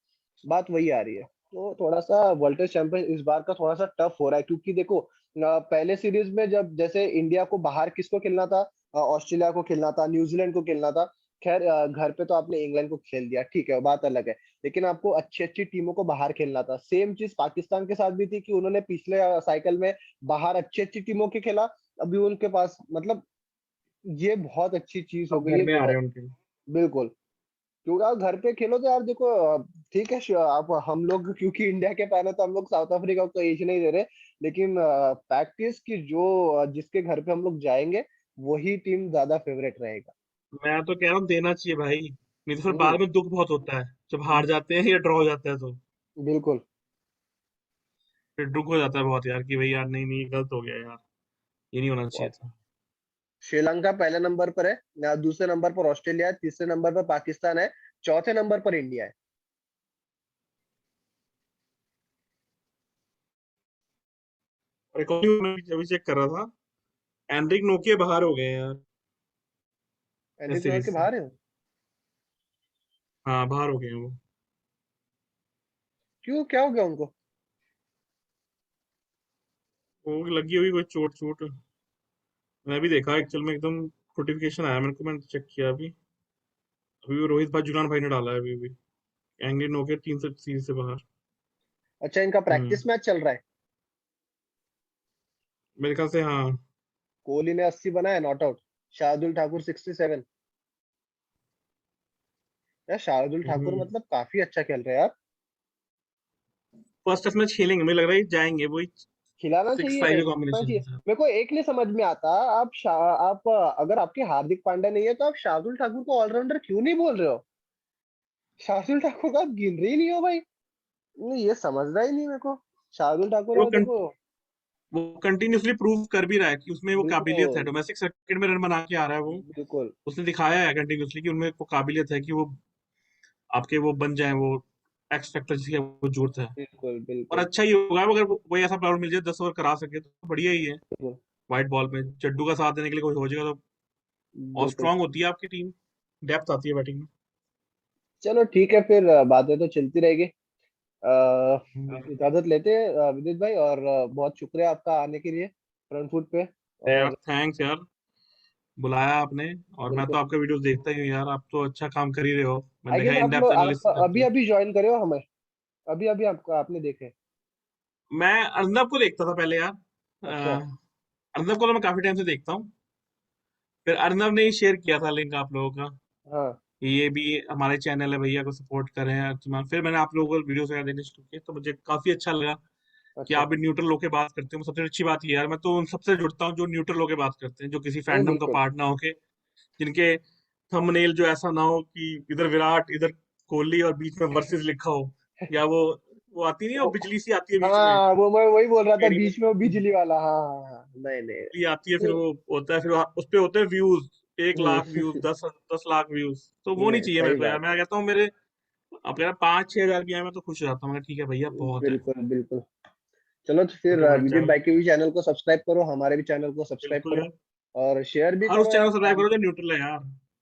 बात वही आ रही है। तो थोड़ा सा वर्ल्ड टेस्ट चैंपियन इस बार का थोड़ा सा टफ हो रहा है, क्योंकि देखो पहले सीरीज में जब जैसे इंडिया को बाहर किसको खेलना था, ऑस्ट्रेलिया को खेलना था, न्यूजीलैंड को खेलना था। खैर घर पे तो आपने इंग्लैंड को खेल दिया, ठीक है, बात अलग है। लेकिन आपको अच्छी अच्छी टीमों को बाहर खेलना था। सेम चीज पाकिस्तान के साथ भी थी कि उन्होंने पिछले साइकिल में बाहर अच्छी अच्छी टीमों के खेला। अभी उनके पास मतलब ये बहुत अच्छी चीज हो अब गई घर है में आ रहे हैं उनके। बिल्कुल। क्योंकि आप घर पे खेलो तो यार देखो ठीक है, आप हम लोग क्योंकि इंडिया के फैन है तो हम लोग साउथ अफ्रीका को एज नहीं दे रहे। लेकिन प्रैक्टिस की जो जिसके घर पे हम लोग जाएंगे वही टीम ज्यादा फेवरेट रहेगा। मैं तो कह रहा हूँ देना चाहिए भाई, नहीं तो फिर हम्म। बाद में दुख बहुत होता है जब हार जाते हैं या ड्रॉ हो जाता है, तो बिल्कुल। फिर दुख हो जाता है बहुत यार कि भाई यार नहीं नहीं गलत हो गया यार, ये नहीं होना चाहिए था। श्रीलंका पहले नंबर पर है, दूसरे नंबर पर ऑस्ट्रेलिया है, तीसरे नंबर पर पाकिस्तान है, चौथे नंबर पर इंडिया है। और एक और मैं अभी चेक कर रहा था, एनरिक नोकिया बाहर हो गए हैं यार टेस्ट एंड्रिक नोर सीरीज के से। बाहर है? हाँ बाहर हो गए हैं वो। क्यों, क्या हो गया उनको? वो लगी हुई कोई चोट चोट। मैं भी देखा एक्चुअल में, एकदम नोटिफिकेशन आया मेरे को, मैंने चेक किया अभी। अभी वो रोहित भाई जुनान भाई ने डाला है अभी अभी, एंग्री नोकिया 3 सीरीज से बाहर। अच्छा, इनका हम्म। प्रैक्टिस मैच चल रहा है। मेरे ख्याल से हाँ। कोहली ने 80 बनाया, नॉट आउट। शार्दुल ठाकुर 67। यार शार्दुल ठाकुर हम्म। मतलब काफी अच्छा खेल रहे हैं यार। फर्स्ट टेस्ट मैच खेलेंगे, मुझे लग रहा है जाएंगे वही खिलाना सिक्स चाहिए, फाइव के खिलाना कॉम्बिनेशन चाहिए। के साथ। मेरे को एक नहीं समझ में आता, आप अगर आपके हार्दिक पांड्या नहीं है तो आप शार्दुल ठाकुर को ऑलराउंडर क्यों नहीं बोल रहे हो? शार्दुल ठाकुर को आप गिन रहे ही नहीं हो भाई। नहीं, ये समझ रहा ही नहीं मेरे को। शार्दुल ठाकुर वो है देखो। वो कंटिन्यूअसली प्रूव कर भी रहा है कि उसमें वो काबिलियत है, बिल्कुल डोमेस्टिक सर्किट में रन बना के आ रहा है वो। बिल्कुल उसने दिखाया है कंटिन्यूअसली कि उनमें वो काबिलियत है कि वो आपके वो बन जाए, वो एक्स फैक्टर जिसकी वो जरूरत है। बिल्कुल और बिल्कुल अच्छा ही होगा अगर कोई ऐसा प्लेयर मिल जाए 10 ओवर करा सके तो बढ़िया ही है। बिल्कुल व्हाइट बॉल में जड्डू का साथ देने के लिए कोई हो जाएगा तो। और बिल्कुल। स्ट्रांग होती है आपकी टीम, डेप्थ आती है बैटिंग चलो ठीक है फिर, बातें तो चलती रहेगी। में। इजाजत लेते हैं विदित भाई, और बहुत शुक्रिया आपका आने के लिए फ्रंट फुट पे। यार और थैंक्स यार, बुलाया आपने। और मैं तो बिल्कुल, आपके वीडियोस देखता ही हूँ यार, आप तो अच्छा काम कर ही रहे हो, मैंने आई देखा गेस इन डेप्थ आप एनालिसिस करते अभी हो। अभी ज्वाइन करे हो हमें, अभी अभी आपको आपने देखे? मैं अर्नब को देखता था पहले यार, अच्छा। अर्नब को तो मैं काफी टाइम से देखता हूँ। फिर अर्नब ने ही शेयर किया था लिंक आप लोगों का, हाँ। कि ये भी हमारे चैनल है, भैया को सपोर्ट करें अर्चमान। फिर मैंने आप लोगों को वीडियोस वगैरह देखने शुरू किए, तो मुझे काफी अच्छा लगा कि अच्छा। आप भी न्यूट्रल होकर बात करते हो। सबसे अच्छी बात ये है यार, मैं तो उन सबसे जुड़ता हूँ जो न्यूट्रल होकर बात करते हैं, जो किसी नहीं फैंडम का बिल्कुल। पार्ट ना होके, जिनके थंबनेल जो ऐसा ना हो कि इधर विराट इधर कोहली और बीच में वर्सेस लिखा हो, या वो आती नहीं है, वो वो, बिजली सी आती है बीच में हाँ वो मैं वही बोल रहा था, बीच में वो एनिमेशन, बिजली वाला, हाँ हाँ हाँ, नहीं नहीं। बिजली आती है, फिर नहीं, वो होता है, फिर उस पे होते हैं व्यूज, 1 लाख हम्म, व्यूज, 10 10 लाख व्यूज, तो वो नहीं नहीं चाहिए सही मेरे को यार। बात मैं है। कहता हूँ मेरे, अब यार 5 6 हज़ार भी आए मैं तो खुश हो जाता हूँ, मैं ठीक है भैया बहुत है। बिल्कुल बिल्कुल। चलो तो फिर उनके बन विदित जाओ। भाई के भी चैनल को सब्सक्राइब करो, हमारे भी चैनल को सब्सक्राइब बिल्कुल करो, यार, और शेयर भी हर उस करो चैनल यार को सब्सक्राइब करो जो न्यूट्रल है यार।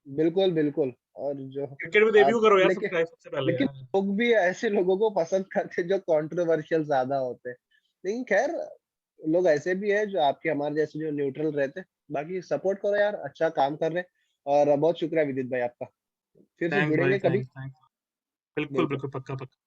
बिल्कुल बिल्कुल। और जो क्रिकेट में डेब्यू आप करो यार, लेकिन सब्सक्राइब सबसे पहले लेकिन यार। लोग भी ऐसे लोगों को पसंद करते हैं जो कंट्रोवर्शियल ज्यादा होते हैं। लेकिन खैर, लोग ऐसे भी है जो आपके हमारे जैसे जो न्यूट्रल रहते हैं। बाकी सपोर्ट करो यार, अच्छा काम कर रहे हैं। और बहुत शुक्रिया विदित भाई आपका। फिर से थैंक्स भाई, जुड़ेंगे कभी। Thanks thanks. बिल्कुल बिल्कुल। बिल्कुल, पक्का पक्का।